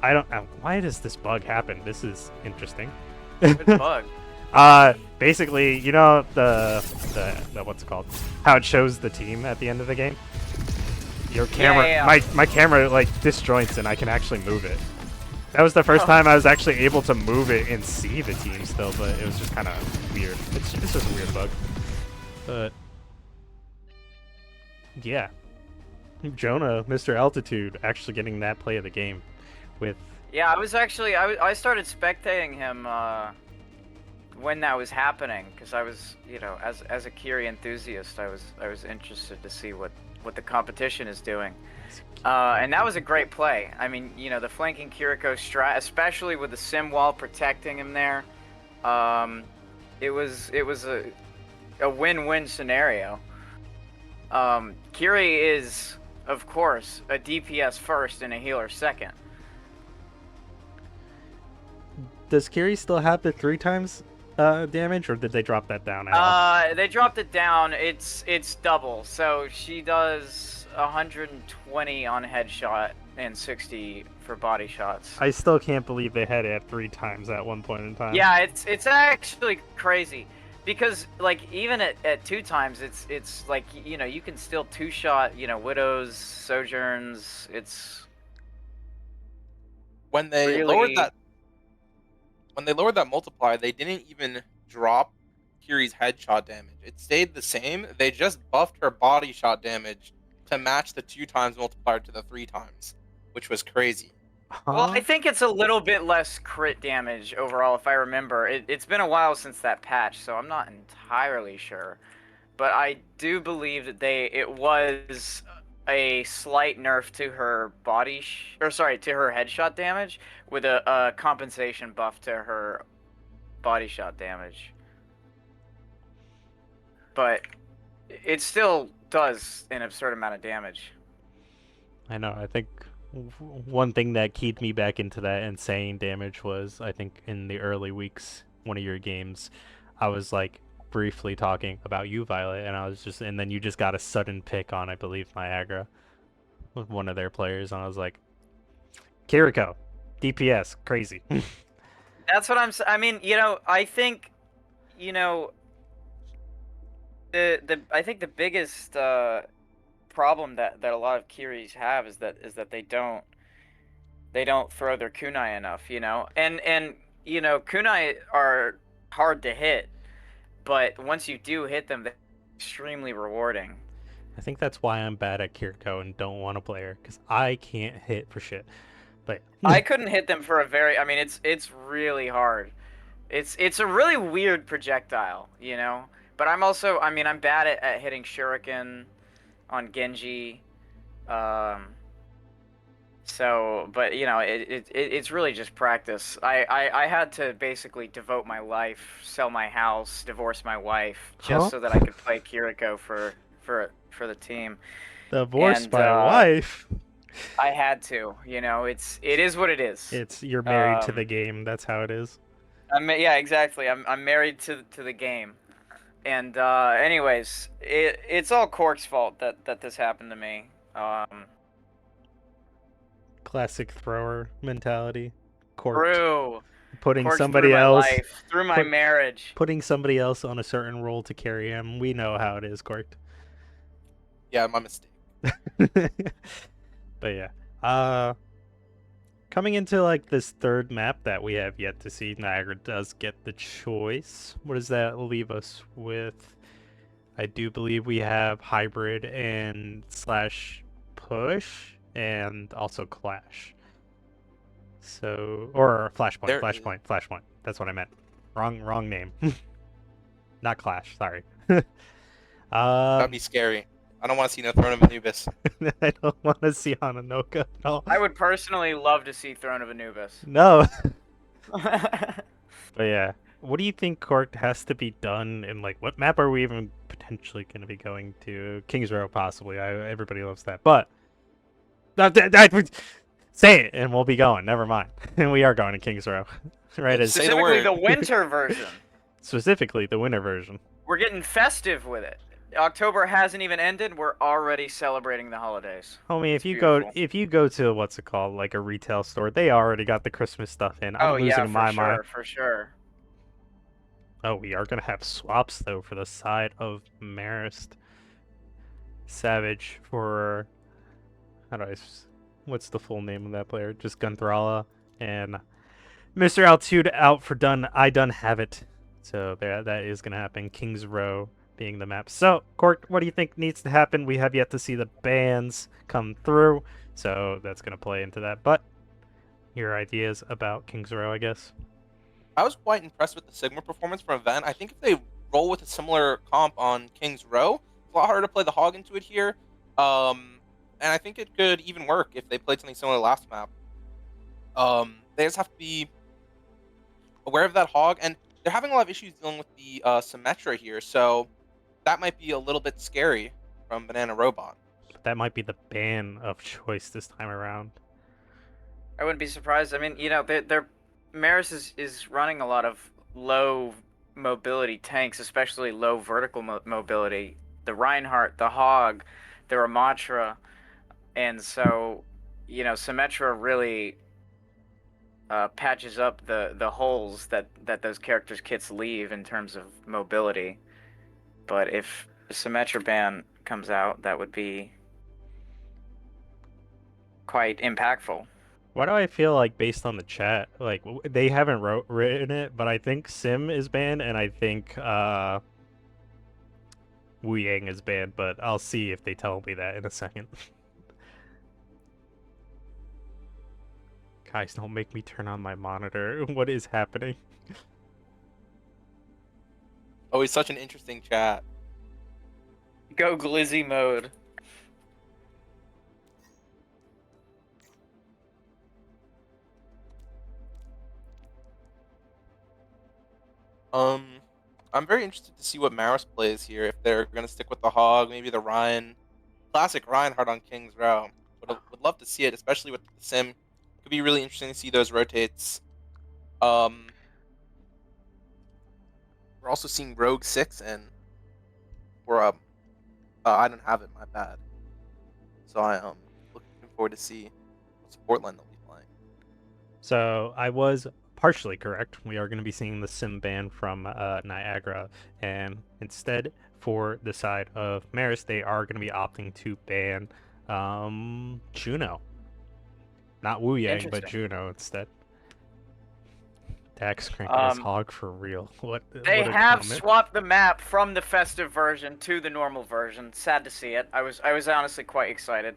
I don't know. Why does this bug happen? This is interesting. Good bug. Basically, you know the what's it called? How it shows the team at the end of the game? Your camera, Yeah. my camera like disjoints and I can actually move it. That was the first time I was actually able to move it and see the team still, but it was just kind of weird. It's just a weird bug. But yeah, Jonah, Mr. Altitude, actually getting that play of the game with. Yeah, I was actually I started spectating him when that was happening because I was, you know, as a Kiri enthusiast, I was interested to see what the competition is doing. And that was a great play. I mean, you know, the flanking Kiriko strat, especially with the sim wall protecting him there, it was a win-win scenario. Kiri is, of course, a DPS first and a healer second. Does Kiri still have the 3 times damage, or did they drop that down? They dropped it down. It's double, so she does 120 on headshot and 60 for body shots. I still can't believe they had it at 3 times at one point in time. Yeah, it's actually crazy because like even at 2 times, it's like, you know, you can still 2-shot, you know, Widows, Sojourns. It's When they really... lowered that multiplier, they didn't even drop Kiri's headshot damage. It stayed the same. They just buffed her body shot damage to match the 2 times multiplier to the 3 times, which was crazy. Well, I think it's a little bit less crit damage overall, if I remember. It's been a while since that patch, so I'm not entirely sure. But I do believe that it was a slight nerf to her to her headshot damage with a compensation buff to her body shot damage. But it still does an absurd amount of damage. I know. I think one thing that keyed me back into that insane damage was, I think in the early weeks, one of your games, I was like briefly talking about you, Violet, and then you just got a sudden pick on, I believe, Niagara with one of their players, and I was like, Kiriko, DPS, crazy. That's what I mean, you know, I think, you know, I think the biggest problem that a lot of Kiris have is that they don't throw their kunai enough, you know, and you know, kunai are hard to hit, but once you do hit them, they're extremely rewarding. I think that's why I'm bad at Kiriko and don't want to play her, because I can't hit for shit. But I couldn't hit them for a very. I mean, it's really hard. It's a really weird projectile, you know. But I'm also. I mean, I'm bad at hitting shuriken on Genji. Um, but you know, it's really just practice. I had to basically devote my life, sell my house, divorce my wife, just Huh? so that I could play Kiriko for the team. divorced And my wife. I had to. You know, it is what it is. It's you're married to Um, the game. That's how it is. yeah, exactly. I'm married to the game. And anyways, it's all Cork's fault that this happened to me. Classic thrower mentality. Corked. Through Putting Cork's through somebody my else. life, through my marriage. Putting somebody else on a certain role to carry him. We know how it is, Corked. Yeah, my mistake. But yeah. Coming into like this third map that we have yet to see, Niagara does get the choice. What does that leave us with? I do believe we have hybrid and slash push and also clash. So or There flashpoint. That's what I meant. Wrong name. Not clash. Sorry. That'd be scary. I don't want to see no Throne of Anubis. I don't want to see Hananoka at all. I would personally love to see Throne of Anubis. No. But yeah, what do you think Cork has to be done, and like what map are we even potentially going to be going to? Kings Row, possibly. Everybody loves that, but say it, and we'll be going. Never mind, and we are going to Kings Row, right? As Say the Specifically word. the winter version. specifically the winter version. We're getting festive with it. October hasn't even ended. We're already celebrating the holidays. Homie, It's beautiful. if you go to what's it called, like a retail store, they already got the Christmas stuff in. I'm Oh losing yeah, my for sure, mind. for sure. Oh, we are gonna have swaps though for the side of Marist. Savage for what's the full name of that player? Just Gunthrala and Mr. Altitude out for done. I done have it. So there, that is gonna happen. Kings Row being the map. So Court, what do you think needs to happen? We have yet to see the bans come through, so that's gonna play into that. But your ideas about Kings Row, I guess. I was quite impressed with the Sigma performance from Event. I think if they roll with a similar comp on King's Row, it's a lot harder to play the Hog into it here. And I think it could even work if they played something similar last map. They just have to be aware of that Hog, and they're having a lot of issues dealing with the Symmetra here, so that might be a little bit scary from Banana Robot. That might be the ban of choice this time around. I wouldn't be surprised. I mean, you know, their Maris is running a lot of low mobility tanks, especially low vertical mobility. The Reinhardt, the Hog, the Ramatra, and so, you know, Symmetra really patches up the holes that those characters' kits leave in terms of mobility. But if the Symmetra ban comes out, that would be quite impactful. Why do I feel like, based on the chat, like they haven't written it, but I think Sim is banned and I think Wu Yang is banned, but I'll see if they tell me that in a second. Guys, don't make me turn on my monitor. What is happening? Oh, it's such an interesting chat. Go Glizzy mode. I'm very interested to see what Maris plays here. If they're gonna stick with the Hog, maybe the Ryan, classic Reinhardt on King's Row. Would love to see it, especially with the Sim. Could be really interesting to see those rotates. We're also seeing Rogue 6 and I don't have it, my bad. So I looking forward to see what support line they'll be playing. So I was partially correct. We are going to be seeing the Sim ban from Niagara, and instead, for the side of Marist, they are going to be opting to ban Juno. Not Wu Yang, but Interesting. Juno instead. Dax cranking his hog for real. What? They what a have comment. swapped the map from the festive version to the normal version. Sad to see it. I was honestly quite excited.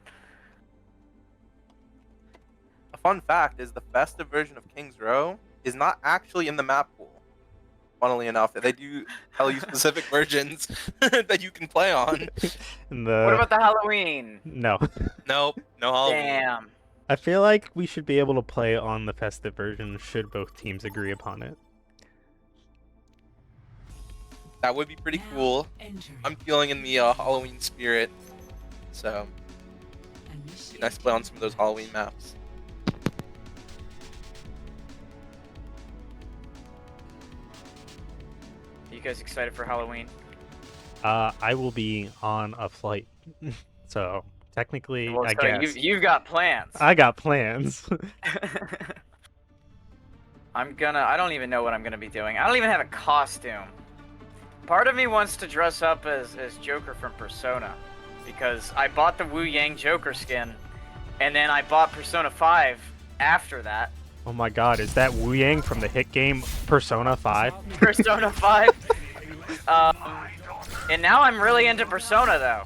A fun fact is the festive version of King's Row is not actually in the map pool. Funnily enough, they do tell you specific versions that you can play on. What about the Halloween? No. Nope, no Halloween. Damn. I feel like we should be able to play on the festive version should both teams agree upon it. That would be pretty cool. I'm feeling in the Halloween spirit, so it'd be nice to play on some of those Halloween maps. You guys excited for Halloween? I will be on a flight, so technically, Well, I so guess you've got plans. I got plans. I don't even know what I'm gonna be doing. I don't even have a costume. Part of me wants to dress up as Joker from Persona, because I bought the Wu Yang Joker skin, and then I bought Persona 5 after that. Oh my God, is that Wu Yang from the hit game Persona 5? Persona 5. And now I'm really into Persona though.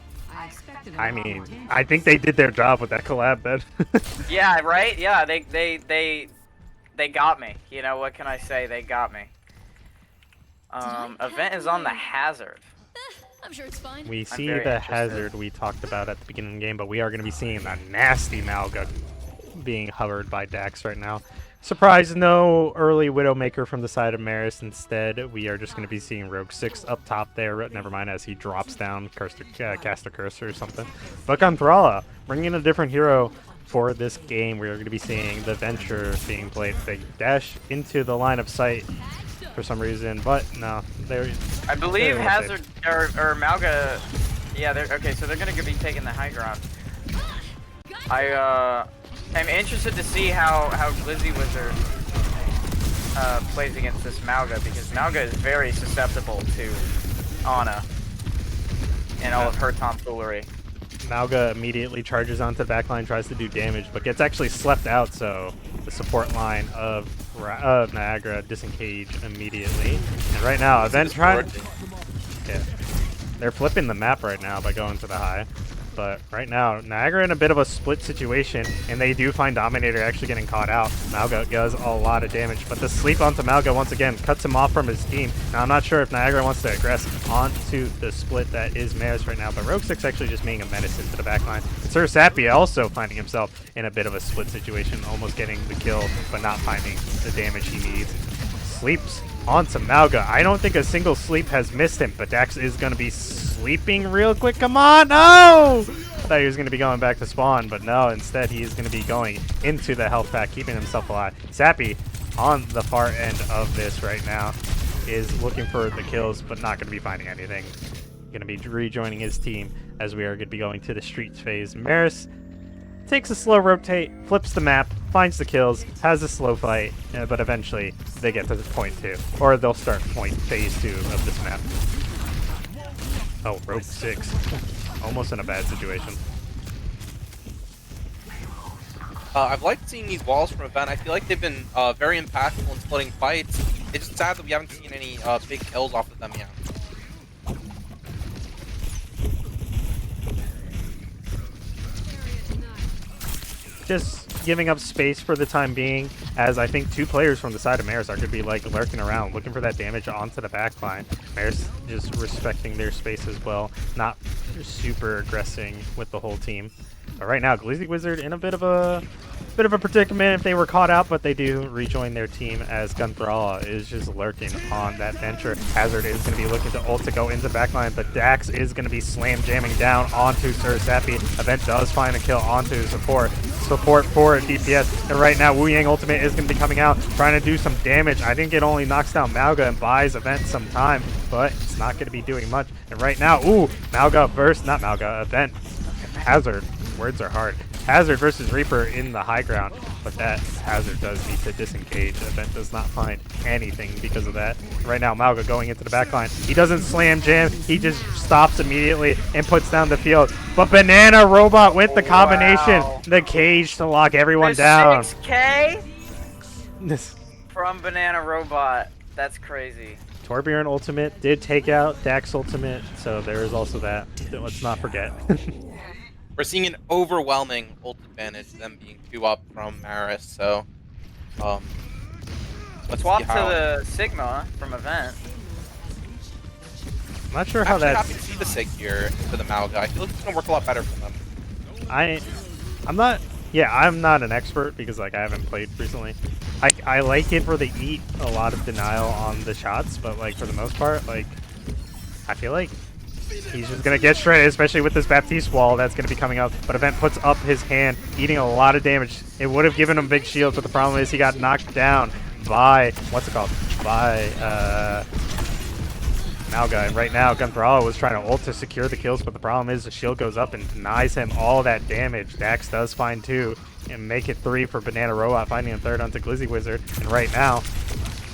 I mean, I think they did their job with that collab then. Yeah, right? Yeah, they got me. You know, what can I say? They got me. Event is on the Hazard. I'm sure it's fine. We see very the interested. Hazard we talked about at the beginning of the game, but we are going to be seeing the nasty Malga being hovered by Dax right now. Surprise, no early Widowmaker from the side of Marist. Instead, we are just going to be seeing Rogue 6 up top there. Never mind, as he drops down, cast a cursor or something. But Gonthrala, bringing in a different hero for this game. We are going to be seeing the Venture being played. They dash into the line of sight for some reason, but no. I believe Hazard or Malga. Yeah, okay. So they're going to be taking the high ground. I'm interested to see how Glizzy Wizard plays against this Malga, because Malga is very susceptible to Ana and all of her tomfoolery. Malga immediately charges onto the backline, tries to do damage, but gets actually slept out, so the support line of Niagara disengage immediately. And right now, Event trying... Yeah. They're flipping the map right now by going to the high. But right now, Niagara in a bit of a split situation, and they do find Dominator actually getting caught out. Malga does a lot of damage, but the sleep onto Malga once again cuts him off from his team. Now, I'm not sure if Niagara wants to aggress onto the split that is Marist right now, but Rogue 6 actually just being a menace into the backline. And Sir Sappy also finding himself in a bit of a split situation, almost getting the kill, but not finding the damage he needs. Sleeps onto Malga. I don't think a single sleep has missed him, but Dax is going to be sleeping real quick. Come on! No! I thought he was going to be going back to spawn, but no, instead he is going to be going into the health pack, keeping himself alive. Sappy on the far end of this right now is looking for the kills, but not going to be finding anything. Going to be rejoining his team as we are going to be going to the streets phase. Marist takes a slow rotate, flips the map, finds the kills, has a slow fight, but eventually they get to point 2. Or they'll start phase 2 of this map. Oh, Rogue 6. Almost in a bad situation. I've liked seeing these walls from Event. I feel like they've been very impactful in splitting fights. It's just sad that we haven't seen any big kills off of them yet. Just giving up space for the time being, as I think 2 players from the side of Marist are going to be like lurking around, looking for that damage onto the backline. Marist just respecting their space as well, not super aggressing with the whole team. But right now, Glizzy Wizard in a bit of a predicament if they were caught out, but they do rejoin their team as Gonthrala is just lurking on that Venture. Hazard is going to be looking to ult to go into the backline, but Dax is going to be slam jamming down onto Sir Sappy. Event does find a kill onto support for DPS, and right now Wu Yang ultimate is going to be coming out, trying to do some damage. I think it only knocks down Malga and buys Event some time, but it's not going to be doing much. And right now, ooh, Malga versus, not Malga, Event. Hazard, words are hard. Hazard versus Reaper in the high ground, but that Hazard does need to disengage. Event does not find anything because of that. Right now, Malga going into the backline. He doesn't slam jam. He just stops immediately and puts down the field. But Banana Robot with the combination, the cage to lock everyone down. 6K? from Banana Robot. That's crazy. Torbjorn ultimate did take out Dax ultimate, so there is also that. Let's not forget. We're seeing an overwhelming ult advantage, them being 2 up from Marist. So, let's Swap see to how. the Sigma from Event. I'm not sure how Actually, that. happy to see the Sig here to the Mauga. I feel like it's gonna work a lot better for them. I'm not. Yeah, I'm not an expert because like I haven't played recently. I like it where they eat a lot of denial on the shots, but like for the most part, like I feel like he's just gonna get shredded, especially with this Baptiste wall that's gonna be coming up. But Event puts up his hand, eating a lot of damage. It would have given him big shield, but the problem is he got knocked down by by Mauga. And right now, Gunbrala was trying to ult to secure the kills, but the problem is the shield goes up and denies him all that damage. Dax does find 2 and make it 3 for Banana Robot, finding a 3rd onto Glizzy Wizard. And right now,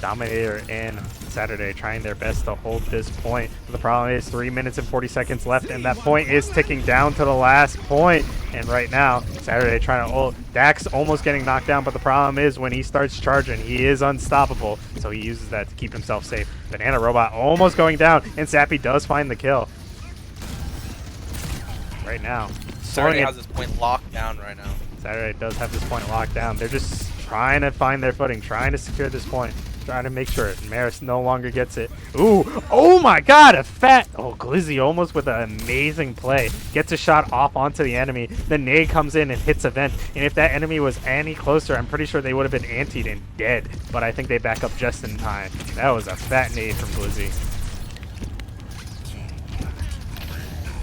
Dominator and Saturday trying their best to hold this point. But the problem is 3 minutes and 40 seconds left, and that point is ticking down to the last point. And right now, Saturday trying to ult. Dax almost getting knocked down, but the problem is when he starts charging, he is unstoppable. So he uses that to keep himself safe. Banana Robot almost going down, and Sappy does find the kill. Right now. Saturday has this point locked down right now. Saturday does have this point locked down. They're just trying to find their footing, trying to secure this point. Trying to make sure Marist no longer gets it. Ooh, oh my god, a fat... Oh, Glizzy almost with an amazing play. Gets a shot off onto the enemy. The nade comes in and hits Event. And if that enemy was any closer, I'm pretty sure they would have been antied and dead. But I think they back up just in time. That was a fat nade from Glizzy.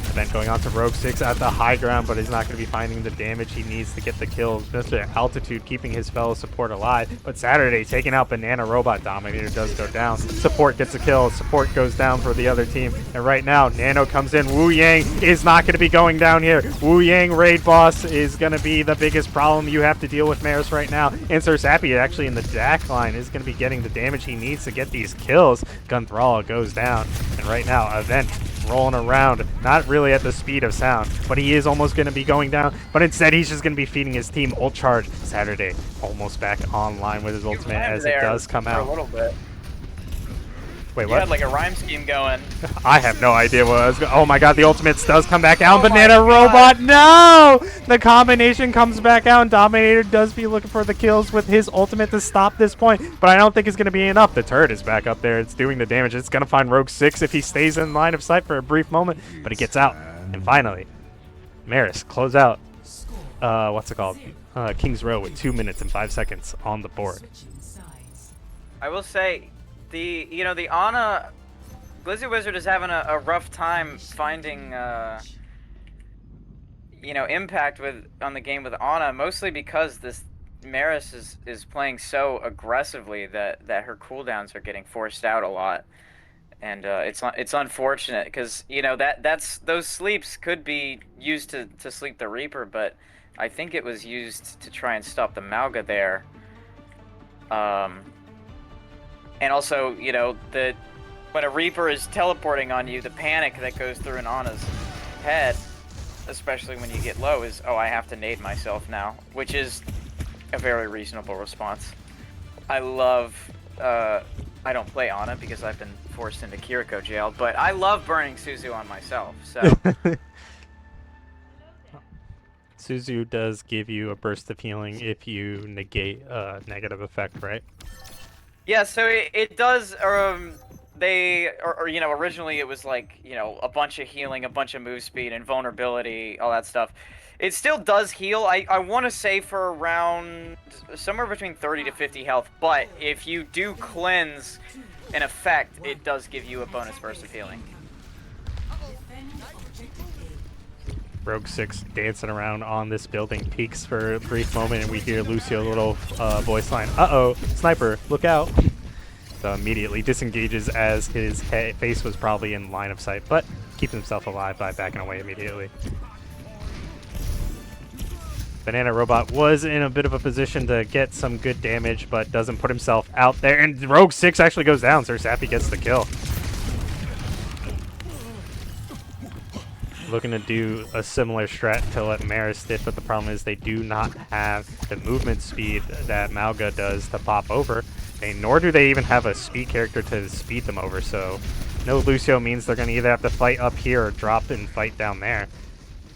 Event going on to Rogue 6 at the high ground, but he's not going to be finding the damage he needs to get the kills. Mr. Altitude keeping his fellow support alive, but Saturday taking out Banana Robot. Dominator does go down. Support gets a kill. Support goes down for the other team. And right now, Nano comes in. Wu Yang is not going to be going down here. Wu Yang raid boss is going to be the biggest problem you have to deal with Marist right now. And Sir Sappy actually in the DAC line is going to be getting the damage he needs to get these kills. Gunthral goes down. And right now, Event rolling around, not really at the speed of sound, but he is almost going to be going down, but instead he's just going to be feeding his team ult charge. Saturday almost back online with his ultimate as it does come out. A little bit. Wait, You what? had like a rhyme scheme going. I have no idea what I was oh my god, the ultimates does come back out. Oh my Banana God. Robot, no! The combination comes back out, and Dominator does be looking for the kills with his ultimate to stop this point, but I don't think it's going to be enough. The turret is back up there. It's doing the damage. It's going to find Rogue 6 if he stays in line of sight for a brief moment, but he gets out. And finally, Marist close out, what's it called? King's Row with 2 minutes and 5 seconds on the board. I will say, the Ana Glizzy Wizard is having a rough time finding impact on the game with Ana, mostly because this Marist is playing so aggressively that her cooldowns are getting forced out a lot, and it's unfortunate because those sleeps could be used to sleep the Reaper, but I think it was used to try and stop the Mauga there. And also, when a Reaper is teleporting on you, the panic that goes through an Ana's head, especially when you get low, is, oh, I have to nade myself now, which is a very reasonable response. I love, I don't play Ana because I've been forced into Kiriko jail, but I love burning Suzu on myself, so... Suzu does give you a burst of healing if you negate a negative effect, right? Yeah, so it does, originally it was like, a bunch of healing, a bunch of move speed, and vulnerability, all that stuff. It still does heal, I want to say for around, somewhere between 30 to 50 health, but if you do cleanse an effect, it does give you a bonus burst of healing. Rogue 6 dancing around on this building, peeks for a brief moment, and we hear Lucio little voice line, "Uh-oh, sniper, look out." So immediately disengages as his face was probably in line of sight, but keeps himself alive by backing away immediately. Banana Robot was in a bit of a position to get some good damage, but doesn't put himself out there, and Rogue 6 actually goes down, so Sappy gets the kill. Looking to do a similar strat to what Marist did, but the problem is they do not have the movement speed that Mauga does to pop over. and nor do they even have a speed character to speed them over, so no Lucio means they're going to either have to fight up here or drop and fight down there.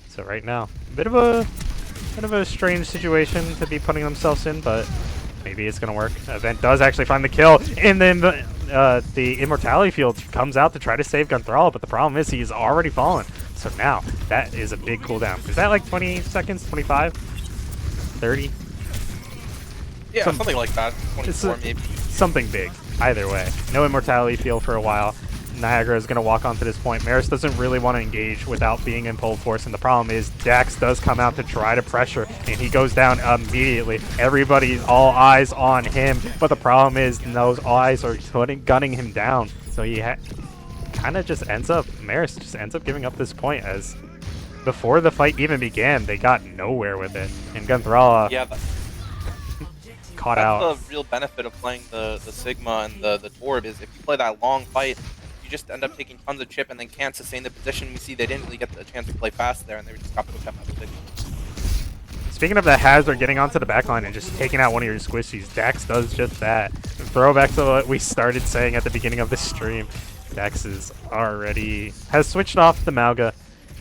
So right now, bit of a strange situation to be putting themselves in, but maybe it's going to work. Event does actually find the kill, and then the Immortality Field comes out to try to save Gunthral, but the problem is he's already fallen. So now, that is a big cooldown. Is that like 20 seconds, 25, 30? Yeah, something like that. 24 maybe. Something big, either way. No Immortality Field for a while. Niagara is going to walk onto this point. Marist doesn't really want to engage without being in pole force, and the problem is Dax does come out to try to pressure, and he goes down immediately. Everybody's all eyes on him, but the problem is those eyes are gunning him down. So he kind of just ends up, Marist just ends up giving up this point, as before the fight even began, they got nowhere with it. And Gunthral caught out. That's the real benefit of playing the Sigma and the Torb, is if you play that long fight, just end up taking tons of chip and then can't sustain the position. We see they didn't really get the chance to play fast there, and they just got pushed up out of the Sigma. Speaking of the Hazard getting onto the backline and just taking out one of your squishies, Dax does just that. Throwback to what we started saying at the beginning of the stream, Dax has switched off the Mauga,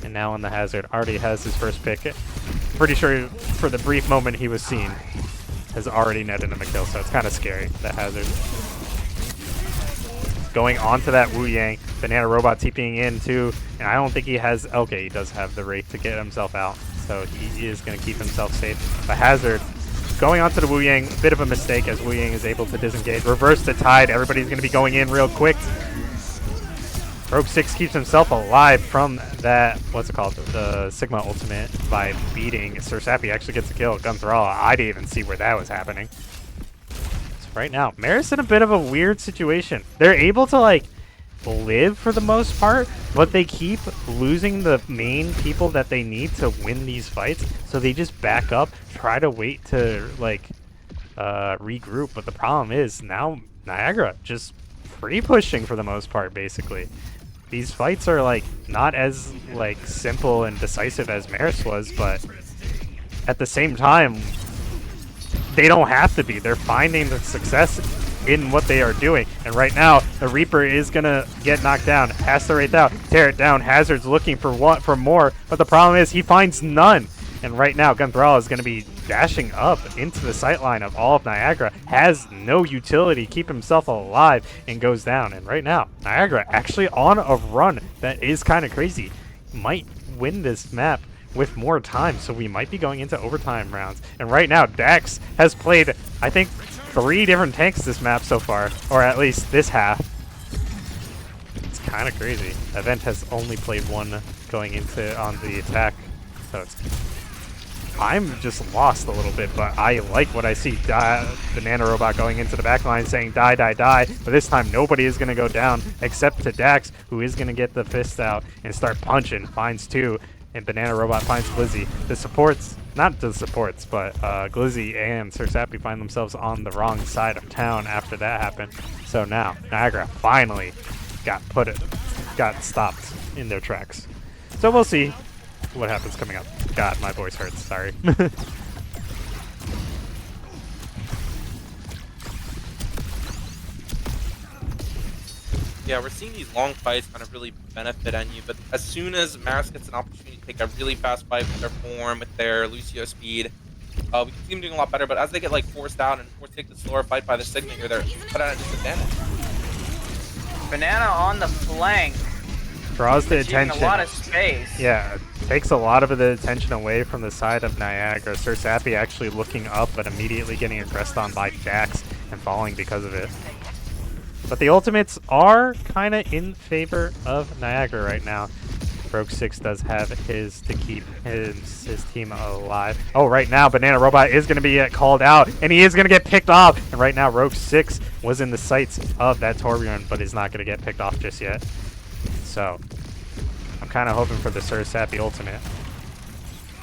and now on the Hazard already has his first pick. Pretty sure for the brief moment he was seen, has already netted him a kill, so it's kind of scary, the Hazard. Going onto that Wu Yang, Banana Robot TPing in too, and I don't think he has, okay, he does have the Wraith to get himself out, so he is going to keep himself safe. The Hazard going onto the Wu Yang, a bit of a mistake as Wu Yang is able to disengage. Reverse the tide, everybody's going to be going in real quick. Rogue 6 keeps himself alive from that, what's it called, the Sigma ultimate by beating Sir Sappy. Actually gets a kill. Gunthral, I didn't even see where that was happening. Right now, Marist in a bit of a weird situation. They're able to like live for the most part, but they keep losing the main people that they need to win these fights, so they just back up, try to wait to like regroup. But the problem is now Niagara just free pushing for the most part. Basically, these fights are like not as like simple and decisive as Marist was, but at the same time, they don't have to be. They're finding the success in what they are doing. And right now, the Reaper is going to get knocked down. Has to Wraith out. Tear it down. Hazard's looking for more. But the problem is he finds none. And right now, Gunthral is going to be dashing up into the sightline of all of Niagara. Has no utility. Keep himself alive and goes down. And right now, Niagara actually on a run that is kind of crazy. Might win this map with more time, so we might be going into overtime rounds. And right now, Dax has played, I think, 3 different tanks this map so far, or at least this half. It's kind of crazy. Event has only played 1 going into on the attack, so I'm just lost a little bit, but I like what I see. Banana Robot going into the backline saying die, die, die, but this time nobody is going to go down except to Dax, who is going to get the fist out and start punching. Finds 2. And Banana Robot finds Glizzy. The supports, not the supports, but Glizzy and Sir Sappy find themselves on the wrong side of town after that happened. So now, Niagara finally got stopped in their tracks. So we'll see what happens coming up. God, my voice hurts, sorry. Yeah, we're seeing these long fights kind of really benefit NU, but as soon as Marist gets an opportunity to take a really fast fight with their form, with their Lucio speed, we can see them doing a lot better, but as they get like forced out and forced to take the slower fight by the Sigma here, they're put at a disadvantage. Banana on the flank. Draws the Achieving attention. a lot of space. Yeah, takes a lot of the attention away from the side of Niagara. Sir Sappy actually looking up, but immediately getting aggressed on by Dax and falling because of it. But the ultimates are kind of in favor of Niagara right now. Rogue 6 does have his to keep his team alive. Oh, right now, Banana Robot is going to be called out, and he is going to get picked off. And right now, Rogue 6 was in the sights of that Torbjorn, but is not going to get picked off just yet. So, I'm kind of hoping for the Sir Sappy ultimate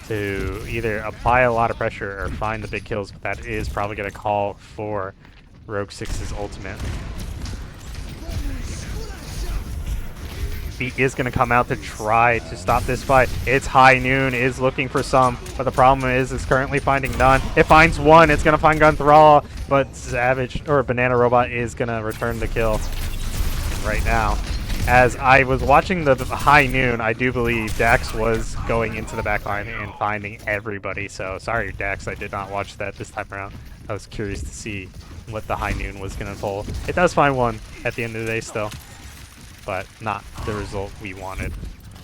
to either apply a lot of pressure or find the big kills, but that is probably going to call for Rogue 6's ultimate. He is going to come out to try to stop this fight. It's High Noon is looking for some, but the problem is it's currently finding none. It finds one. It's going to find Gunthral, but Savage or Banana Robot is going to return the kill right now. As I was watching the High Noon, I do believe Dax was going into the backline and finding everybody. So sorry, Dax, I did not watch that this time around. I was curious to see what the High Noon was going to pull. It does find one at the end of the day still, but not the result we wanted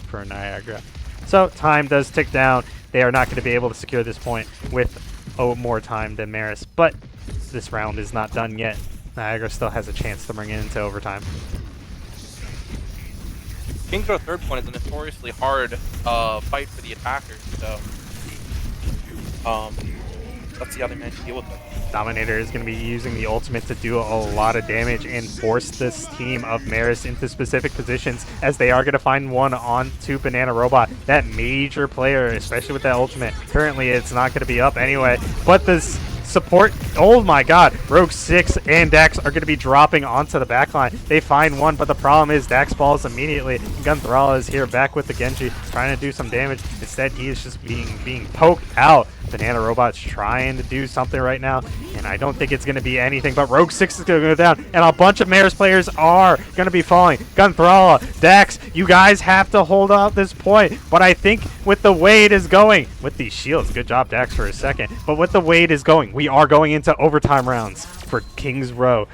for Niagara. So time does tick down. They are not going to be able to secure this point with more time than Marist, but this round is not done yet. Niagara still has a chance to bring it into overtime. King's Row third point is a notoriously hard fight for the attackers, so let's see how they manage to deal with it. Dominator is going to be using the ultimate to do a lot of damage and force this team of Marist into specific positions, as they are going to find one onto Banana Robot. That major player, especially with that ultimate. Currently, it's not going to be up anyway, but this support, oh my god, Rogue 6 and Dax are going to be dropping onto the backline. They find one, but the problem is Dax falls immediately. Gunthral is here back with the Genji, trying to do some damage. Instead, he is just being poked out. Banana Robot's trying to do something right now, and I don't think it's going to be anything, but Rogue 6 is going to go down, and a bunch of Marist players are going to be falling. Gunthral, Dax, you guys have to hold out this point, but I think with the way it is going, with these shields, good job Dax for a second, but with the way it is going, we are going into overtime rounds for King's Row.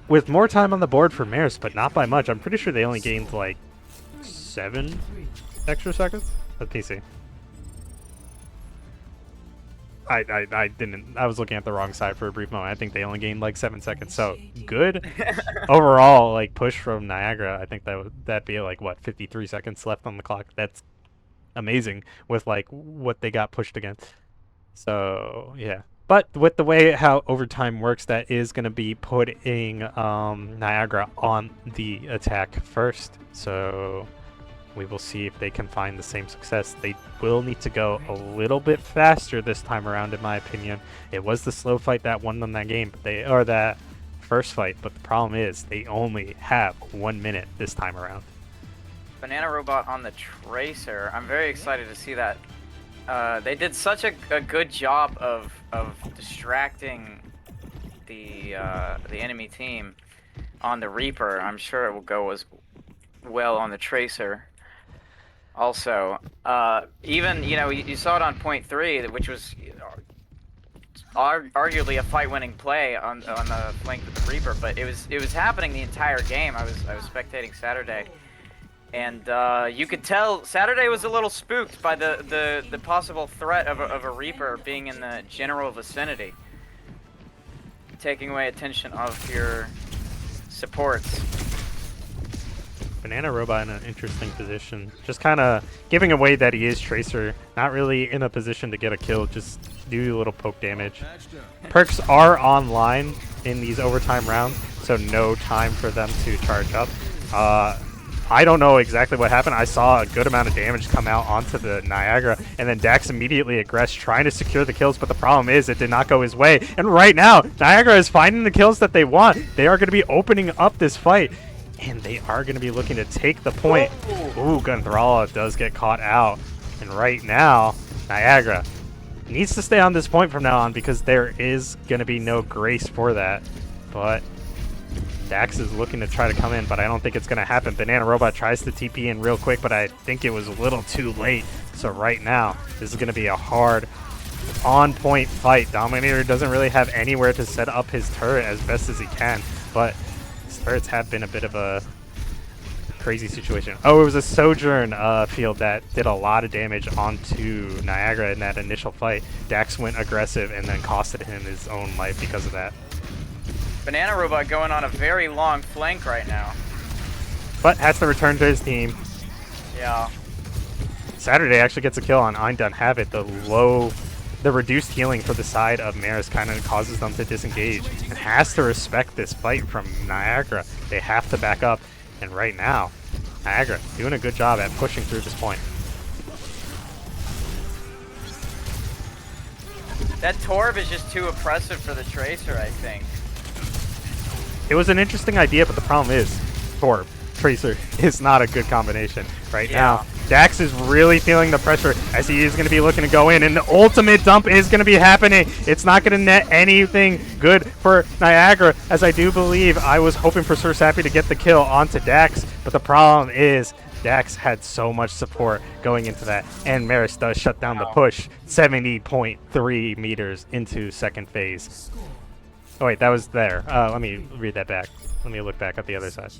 With more time on the board for Marist, but not by much. I'm pretty sure they only gained like 7 extra seconds. Let me see. I didn't. I was looking at the wrong side for a brief moment. I think they only gained like 7 seconds. So good overall, like push from Niagara. I think that'd be like what 53 seconds left on the clock. That's amazing with like what they got pushed against. So yeah, but with the way how overtime works, that is going to be putting Niagara on the attack first. So we will see if they can find the same success. They will need to go a little bit faster this time around, in my opinion. It was the slow fight that won them that game, but that first fight. But the problem is they only have 1 minute this time around. Banana Robot on the Tracer. I'm very excited to see that. They did such a good job of distracting the enemy team on the Reaper. I'm sure it will go as well on the Tracer. Also, even, you know, you saw it on point 3, which was arguably a fight-winning play on the flank with the Reaper, but it was happening the entire game. I was spectating Saturday, and you could tell Saturday was a little spooked by the possible threat of a Reaper being in the general vicinity, taking away attention of your supports. Banana Robot in an interesting position, just kind of giving away that he is Tracer, not really in a position to get a kill, just do a little poke damage. Perks are online in these overtime rounds, so no time for them to charge up. I don't know exactly what happened. I saw a good amount of damage come out onto the Niagara, and then Dax immediately aggressed, trying to secure the kills, but the problem is it did not go his way. And right now, Niagara is finding the kills that they want. They are going to be opening up this fight, and they are going to be looking to take the point. Ooh, Gunthral does get caught out. And right now, Niagara needs to stay on this point from now on, because there is going to be no grace for that. But Dax is looking to try to come in, but I don't think it's going to happen. Banana Robot tries to TP in real quick, but I think it was a little too late. So right now, this is going to be a hard, on-point fight. Dominator doesn't really have anywhere to set up his turret as best as he can, but his turrets have been a bit of a crazy situation. Oh, it was a Sojourn field that did a lot of damage onto Niagara in that initial fight. Dax went aggressive and then costed him his own life because of that. Banana Robot going on a very long flank right now. But has to return to his team. Yeah. Saturday actually gets a kill on I Don't Have It. The reduced healing for the side of Marist kind of causes them to disengage, and has to respect this fight from Niagara. They have to back up, and right now, Niagara doing a good job at pushing through this point. That Torb is just too oppressive for the Tracer, I think. It was an interesting idea, but the problem is, Torb, Tracer is not a good combination right Yeah. now. Dax is really feeling the pressure as he is going to be looking to go in, and the ultimate dump is going to be happening. It's not going to net anything good for Niagara, as I do believe I was hoping for Sir Sappy to get the kill onto Dax, but the problem is Dax had so much support going into that, and Marist does shut down the push 70.3 meters into second phase. Oh wait, that was there. Let me read that back. Let me look back at the other side.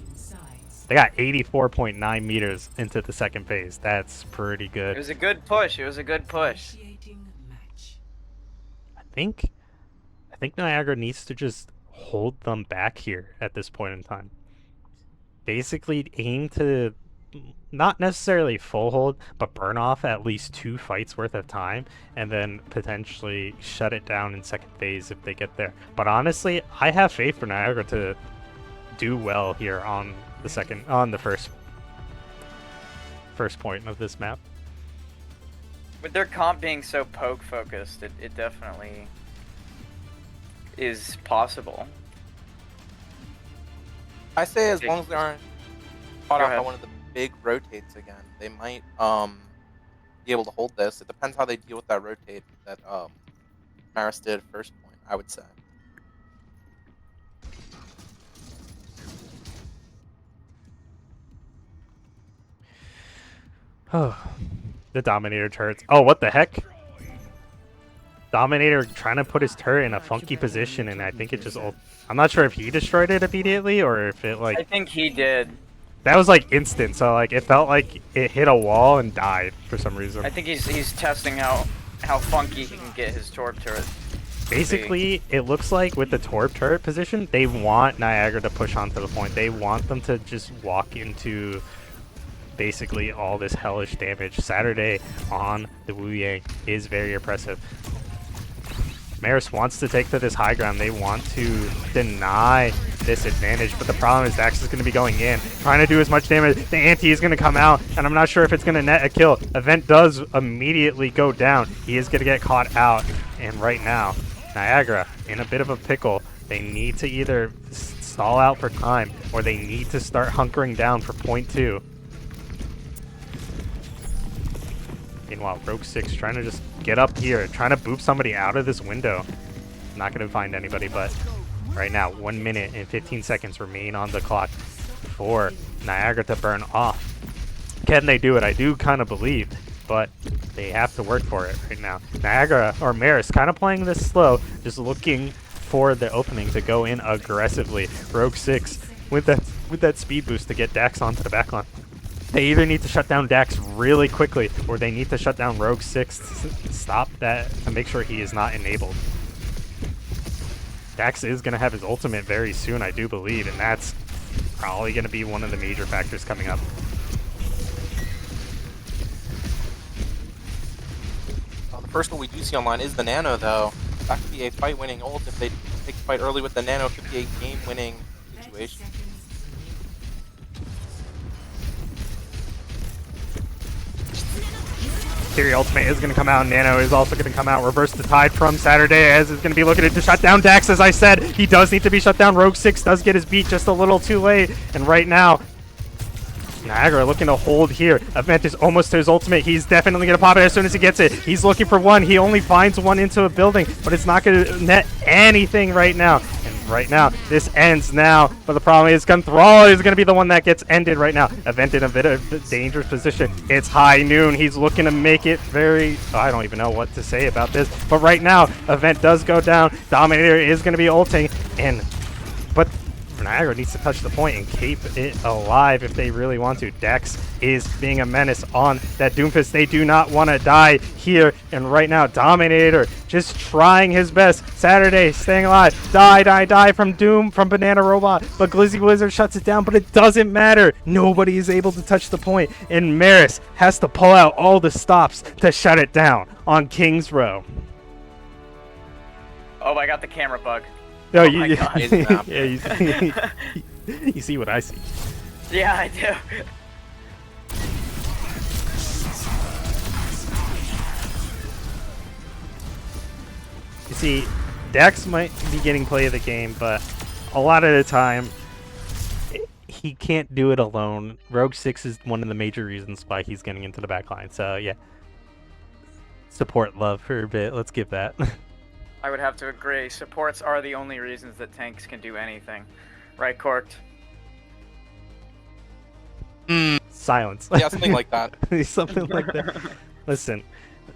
They got 84.9 meters into the second phase. That's pretty It good. was a good push. It was a good push. I think Niagara needs to just hold them back here at this point in time. Basically aim to not necessarily full hold, but burn off at least 2 fights worth of time, and then potentially shut it down in second phase if they get there. But honestly, I have faith for Niagara to do well here on the first point of this map. With their comp being so poke focused, it definitely is possible. I say as long as they aren't caught Go out by ahead. one of the big rotates again, they might be able to hold this. It depends how they deal with that rotate that Marist did first point, I would say. Oh, the Dominator turrets. Oh, what the heck? Dominator trying to put his turret in a funky position, and I think it just... I'm not sure if he destroyed it immediately, or if it, I like... think he did. That was, like, instant, so, like, it felt like it hit a wall and died for some reason. I think he's testing how funky he can get his Torp turret. Basically, it looks like with the Torp turret position, they want Niagara to push onto the point. They want them to just walk into... basically all this hellish damage. Saturday on the Wu Yang is very oppressive. Marist wants to take to this high ground. They want to deny this advantage, but the problem is Dax is going to be going in, trying to do as much damage. The anti is going to come out, and I'm not sure if it's going to net a kill. Event does immediately go down. He is going to get caught out, and right now, Niagara in a bit of a pickle. They need to either stall out for time, or they need to start hunkering down for point 2. Meanwhile, Rogue 6 trying to just get up here, trying to boop somebody out of this window. Not going to find anybody, but right now, 1 minute and 15 seconds remain on the clock for Niagara to burn off. Can they do it? I do kind of believe, but they have to work for it right now. Niagara, or Marist, kind of playing this slow, just looking for the opening to go in aggressively. Rogue 6 with that speed boost to get Dax onto the backline. They either need to shut down Dax really quickly, or they need to shut down Rogue 6 to stop that, to make sure he is not enabled. Dax is going to have his ultimate very soon, I do believe, and that's probably going to be one of the major factors coming up. The first one we do see online is the Nano, though. That could be a fight-winning ult if they take the fight early with the Nano. It could be a game-winning situation. Theory ultimate is going to come out. Nano is also going to come out. Reverse the tide from Saturday, as is going to be looking to shut down Dax. As I said, he does need to be shut down. Rogue 6 does get his beat just a little too late. And right now, Niagara looking to hold here. Event is almost to his ultimate. He's definitely going to pop it as soon as he gets it. He's looking for one. He only finds one into a building, but it's not going to net anything right now. And right now, this ends now. But the problem is, Gunthrall is going to be the one that gets ended right now. Event in a bit of a dangerous position. It's high noon. He's looking to make it very... I don't even know what to say about this. But right now, Event does go down. Dominator is going to be ulting. But Niagara needs to touch the point and keep it alive if they really want to. Dax is being a menace on that Doomfist. They do not want to die here. And right now, Dominator just trying his best. Saturday staying alive. Die from Doom, from Banana Robot. But Glizzy Wizard shuts it down, but it doesn't matter. Nobody is able to touch the point. And Marist has to pull out all the stops to shut it down on King's Row. Oh, I got the camera bug. No, Oh my God. yeah, you see what I see. Yeah, I do. You see, Dax might be getting play of the game, but a lot of the time, he can't do it alone. Rogue 6 is one of the major reasons why he's getting into the backline. So yeah, support love for a bit. Let's give that. I would have to agree. Supports are the only reasons that tanks can do anything. Right, Corked? Silence. Yeah, something like that. Something like that. Listen,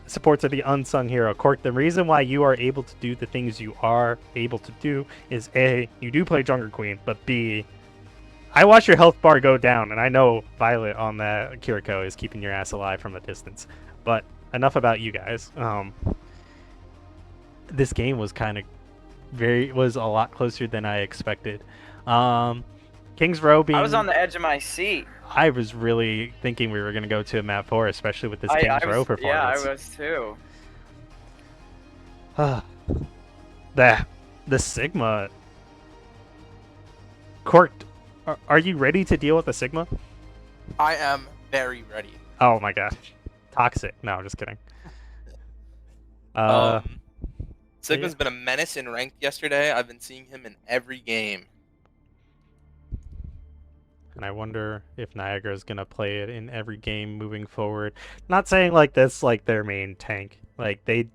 supports are the unsung hero. Cork, the reason why you are able to do the things you are able to do is A, you do play Jungle Queen, but B, I watch your health bar go down, and I know Violet on that Kiriko is keeping your ass alive from a distance. But enough about you guys. This game was was a lot closer than I expected. Kings Row being... I was on the edge of my seat. I was really thinking we were going to go to a map 4, especially with this Kings Row performance. Yeah, I was too. The Sigma... Cork, are you ready to deal with the Sigma? I am very ready. Oh my gosh. Toxic. No, I'm just kidding. Sigma's been a menace in ranked yesterday. I've been seeing him in every game. And I wonder if Niagara is going to play it in every game moving forward. Not saying like that's like their main tank. Like they've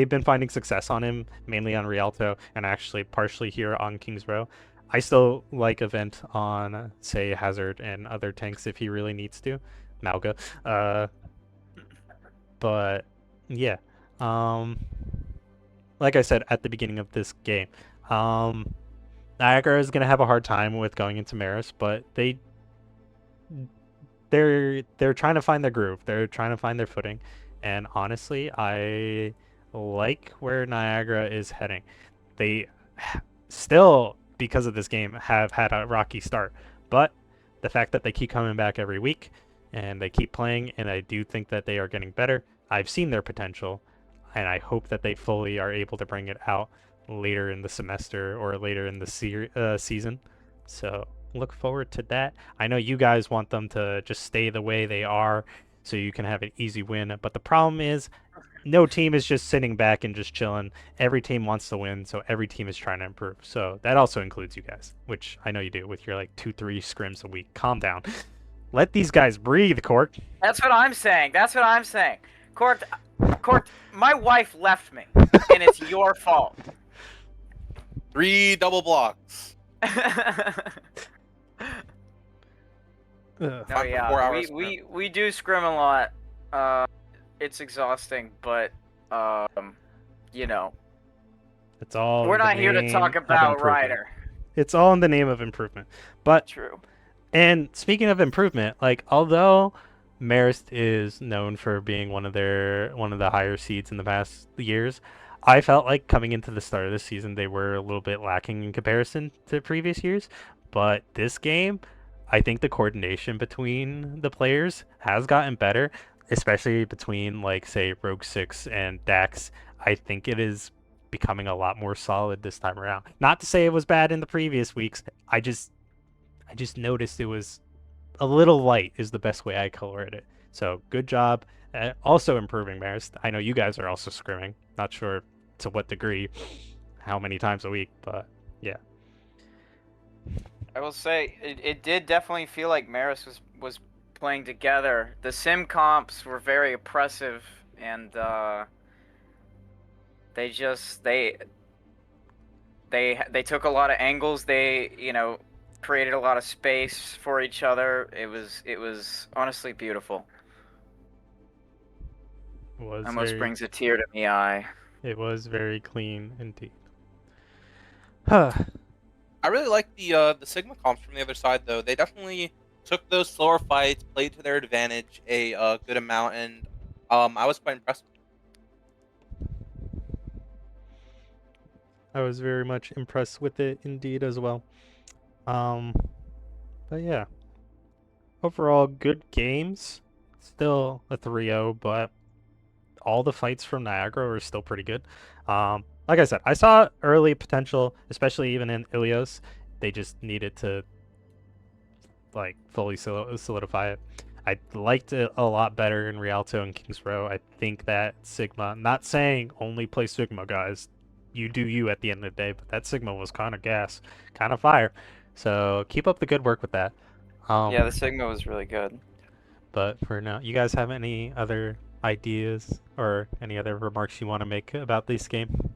been finding success on him, mainly on Rialto, and actually partially here on Kings Row. I still like Event on, say, Hazard and other tanks if he really needs to. Malga. But yeah. Like I said at the beginning of this game, Niagara is going to have a hard time with going into Marist, but they're trying to find their groove. They're trying to find their footing. And honestly, I like where Niagara is heading. They still, because of this game, have had a rocky start. But the fact that they keep coming back every week and they keep playing, and I do think that they are getting better. I've seen their potential, and I hope that they fully are able to bring it out later in the semester or later in the season. So look forward to that. I know you guys want them to just stay the way they are so you can have an easy win. But the problem is no team is just sitting back and just chilling. Every team wants to win, so every team is trying to improve. So that also includes you guys, which I know you do with your like 2-3 scrims a week. Calm down. Let these guys breathe, Cork. That's what I'm saying. That's what I'm saying. Cork, my wife left me, and it's your fault. 3 double blocks. No, yeah, we do scrim a lot. It's exhausting, but you know, it's all. We're not here to talk about Ryder. It's all in the name of improvement. But true. And speaking of improvement, like although Marist is known for being one of the higher seeds in the past years, I felt like coming into the start of this season they were a little bit lacking in comparison to previous years. But this game, I think the coordination between the players has gotten better, especially between like say Rogue 6 and Dax. I think it is becoming a lot more solid this time around. Not to say it was bad in the previous weeks. I just noticed it was a little light is the best way I colored it. So good job. Also improving Marist. I know you guys are also scrimming. Not sure to what degree, how many times a week, but yeah. I will say it did definitely feel like Marist was playing together. The sim comps were very oppressive, and they took a lot of angles. They created a lot of space for each other. It was honestly beautiful. Almost brings a tear to my eye. It was very clean indeed. I really like the Sigma comps from the other side, though. They definitely took those slower fights, played to their advantage a good amount, and I was quite impressed. I was very much impressed with it indeed as well. But yeah, overall good games. Still a 3-0, but all the fights from Niagara are still pretty good. Like I said, I saw early potential, especially even in Ilios. They just needed to like fully solidify it. I liked it a lot better in Rialto and Kings Row. I think that Sigma, I'm not saying only play Sigma, guys. You do you at the end of the day, but that Sigma was kind of gas, kind of fire. So keep up the good work with that. Yeah, the Sigma was really good. But for now, you guys have any other ideas or any other remarks you want to make about this game?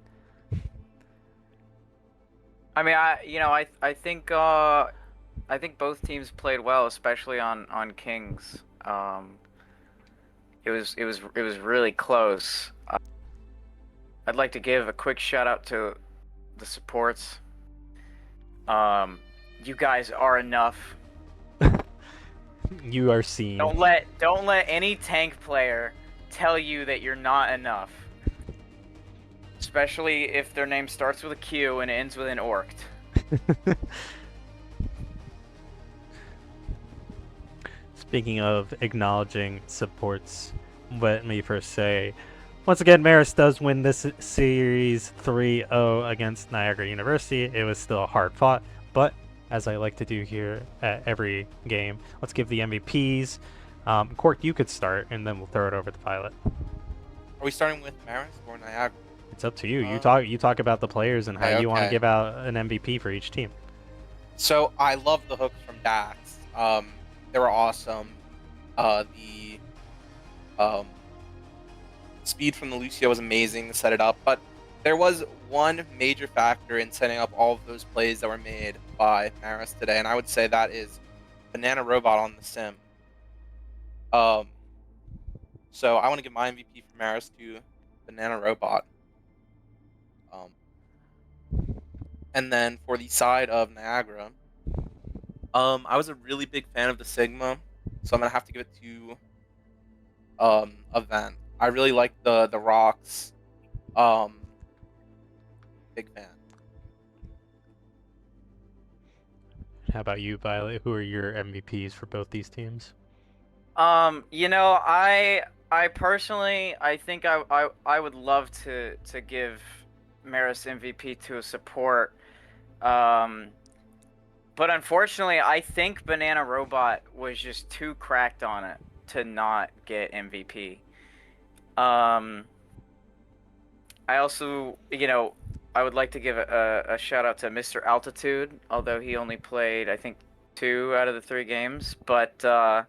I mean, I think both teams played well, especially on Kings. It was really close. I'd like to give a quick shout out to the supports. You guys are enough. You are seen. Don't let any tank player tell you that you're not enough. Especially if their name starts with a Q and ends with an orct. Speaking of acknowledging supports, let me first say, once again, Marist does win this series 3-0 against Niagara University. It was still hard fought, but as I like to do here at every game, let's give the MVPs. Cork, you could start, and then we'll throw it over to Violet. Are we starting with Marist or Niagara? It's up to you. You talk about the players and how you want to Okay. give out an MVP for each team. So I love the hooks from Dax. They were awesome. The speed from the Lucio was amazing to set it up, but there was one major factor in setting up all of those plays that were made by Marist today, and I would say that is Banana Robot on the sim. So I want to give my MVP for Marist to Banana Robot. And then for the side of Niagara, I was a really big fan of the Sigma, so I'm gonna have to give it to Event. I really like the rocks. Big fan. How about you, Violet? Who are your MVPs for both these teams? You know, I personally I think I would love to give Maris MVP to a support. But unfortunately, I think Banana Robot was just too cracked on it to not get MVP. I also, I would like to give a shout out to Mr. Altitude, although he only played, I think, 2 out of the 3 games. But the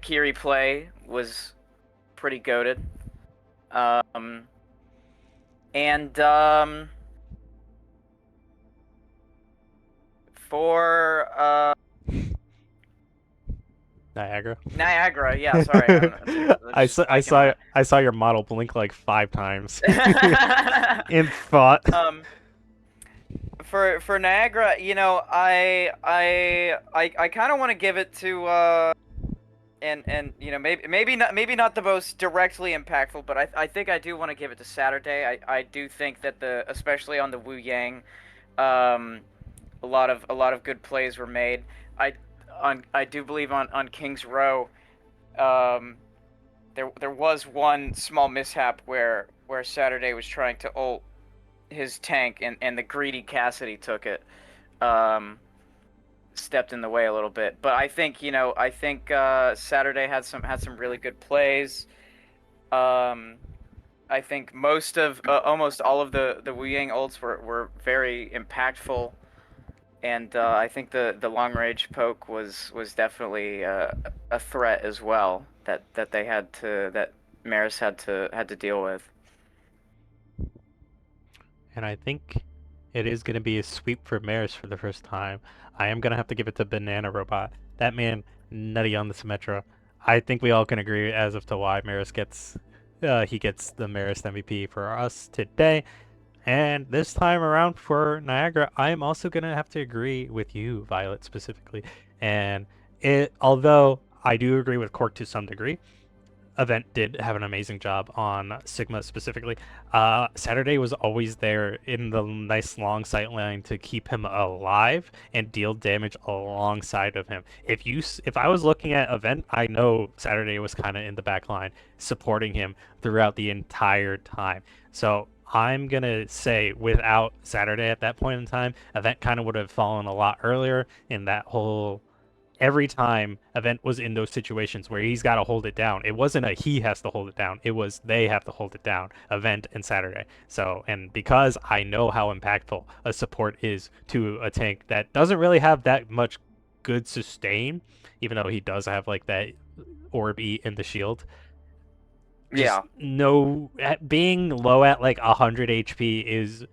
Kiri play was pretty goated. And for Niagara. Niagara, yeah, sorry. I saw your model blink like 5 times in thought. For Niagara, I kind of want to give it to and maybe not the most directly impactful, but I think I do want to give it to Saturday. I do think that especially on the Wu Yang, a lot of good plays were made. I do believe on King's Row, there was one small mishap where Saturday was trying to ult his tank and the greedy Cassidy took it, stepped in the way a little bit. But I think Saturday had some really good plays. I think almost all of the Wu Yang ults were very impactful. And I think the long range poke was definitely a threat as well that Maris had to deal with. And I think it is going to be a sweep for Maris for the first time. I am going to have to give it to Banana Robot. That man, nutty on the Symmetra. I think we all can agree as of to why Maris gets the Marist MVP for us today. And this time around for Niagara, I am also going to have to agree with you, Violet, specifically. And although I do agree with Cork to some degree, Event did have an amazing job on Sigma specifically. Saturday was always there in the nice long sight line to keep him alive and deal damage alongside of him. If I was looking at Event, I know Saturday was kind of in the back line supporting him throughout the entire time. So I'm going to say without Saturday at that point in time, Event kind of would have fallen a lot earlier in that whole every time Event was in those situations where he's got to hold it down, it wasn't a he has to hold it down. It was they have to hold it down, Event and Saturday. So, and because I know how impactful a support is to a tank that doesn't really have that much good sustain, even though he does have like that orb E in the shield. Yeah. Being low at like 100 HP is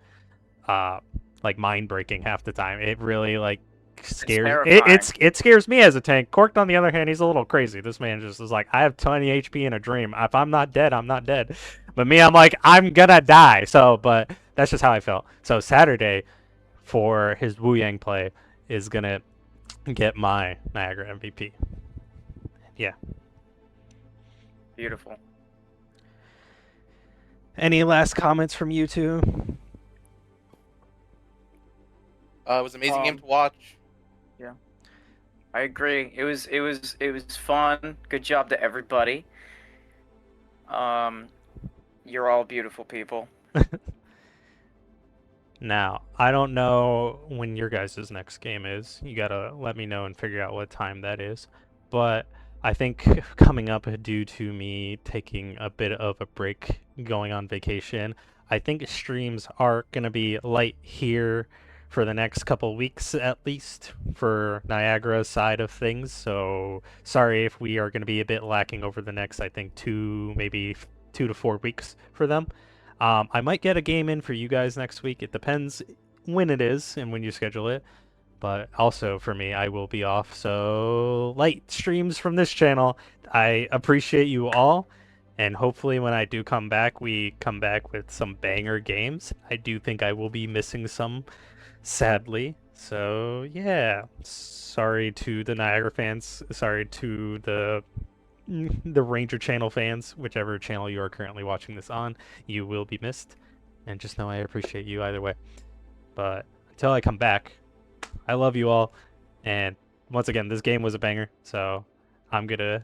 like mind breaking half the time. It really like scares terrifying. it scares me as a tank. Corked on the other hand, he's a little crazy. This man just is like, I have 20 HP in a dream. If I'm not dead, I'm not dead. But me, I'm like, I'm gonna die. So, but that's just how I felt. So Saturday for his Wu Yang play is gonna get my Niagara MVP. Yeah. Beautiful. Any last comments from you two? It was an amazing game to watch. I agree. It was fun. Good job to everybody. You're all beautiful people. Now, I don't know when your guys' next game is. You gotta let me know and figure out what time that is. But I think coming up due to me taking a bit of a break going on vacation, I think streams are gonna be light here for the next couple weeks at least for Niagara's side of things. So sorry if we are gonna be a bit lacking over the next, I think, maybe 2 to 4 weeks for them. I might get a game in for you guys next week. It depends when it is and when you schedule it. But also for me, I will be off. So light streams from this channel. I appreciate you all. And hopefully when I do come back, we come back with some banger games. I do think I will be missing some, sadly. So yeah, sorry to the Niagara fans. Sorry to the Ranger channel fans, whichever channel you are currently watching this on, you will be missed. And just know I appreciate you either way. But until I come back, I love you all. And once again, this game was a banger. So I'm going to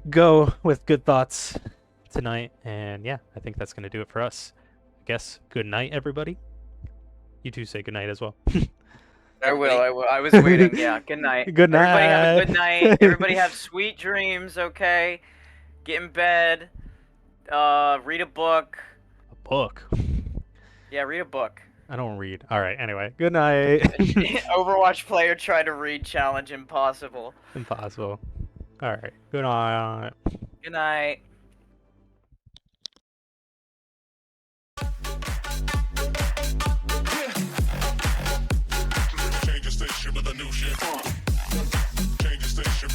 go with good thoughts tonight. And yeah, I think that's going to do it for us. I guess good night, everybody. You two say good night as well. I will. I was waiting. Yeah. Good night. Good night. Everybody have a good night. Everybody have sweet dreams. Okay. Get in bed. Read a book. A book? Yeah, read a book. I don't read. All right. Anyway, good night. Overwatch player try to read challenge impossible. Impossible. All right. Good night. Good night. Change the station with a new shit. Change the station.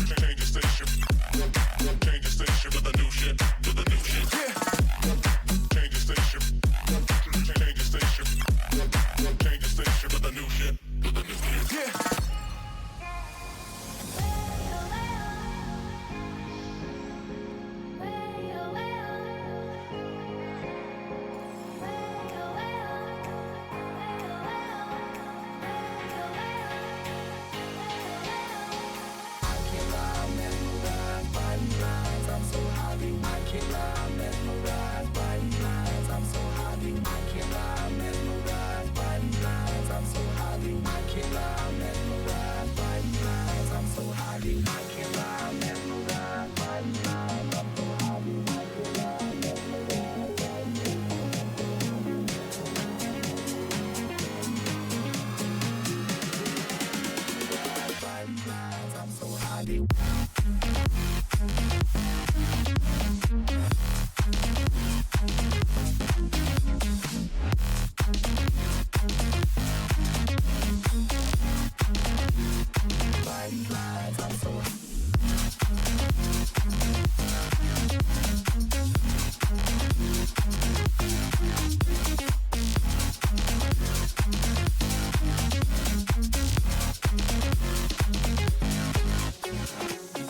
Change the station. Change the station with a new shit. With a new shit. Change the station. Change the station. Change the station with a new shit. With a new shit.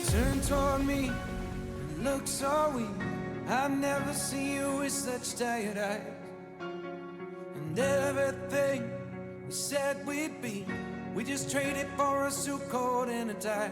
Turn toward me and look so weak. I've never seen you with such tired eyes. And everything we said we'd be, we just traded for a suit coat and a tie.